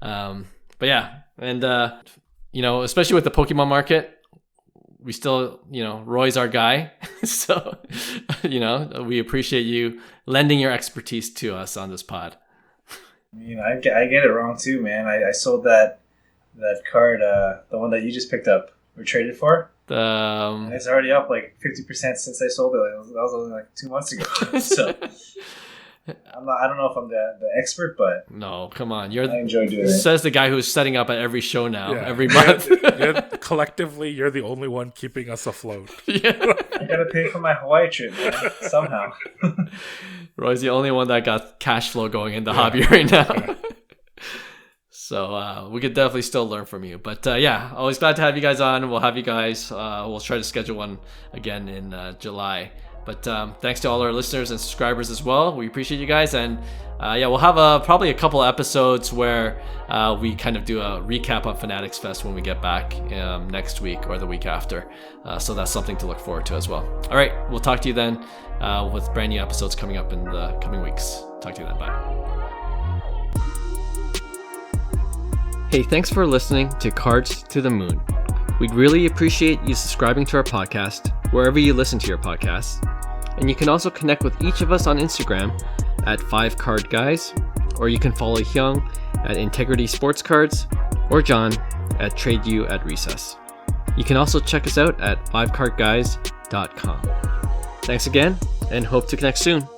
and especially with the Pokemon market, we still, Roy's our guy. So, we appreciate you lending your expertise to us on this pod. I get it wrong too, man. I sold that card, the one that you just picked up or traded for. And it's already up like 50% since I sold it. That was only like 2 months ago. So I don't know if I'm the expert, but no, come on. I enjoy doing it. Says the guy who's setting up at every show now, every month. Collectively, you're the only one keeping us afloat. Yeah. I gotta pay for my Hawaii trip, man, somehow. Roy's the only one that got cash flow going in the hobby right now. Yeah. So we could definitely still learn from you. But always glad to have you guys on. We'll have you guys. We'll try to schedule one again in July. But thanks to all our listeners and subscribers as well. We appreciate you guys. And we'll have probably a couple episodes where we kind of do a recap on Fanatics Fest when we get back next week or the week after. So that's something to look forward to as well. All right, we'll talk to you then with brand new episodes coming up in the coming weeks. Talk to you then. Bye. Hey, thanks for listening to Cards to the Moon. We'd really appreciate you subscribing to our podcast wherever you listen to your podcasts. And you can also connect with each of us on Instagram at 5cardguys, or you can follow Hyung at Integrity Sports Cards, or John at TradeU at Recess. You can also check us out at 5cardguys.com. Thanks again, and hope to connect soon.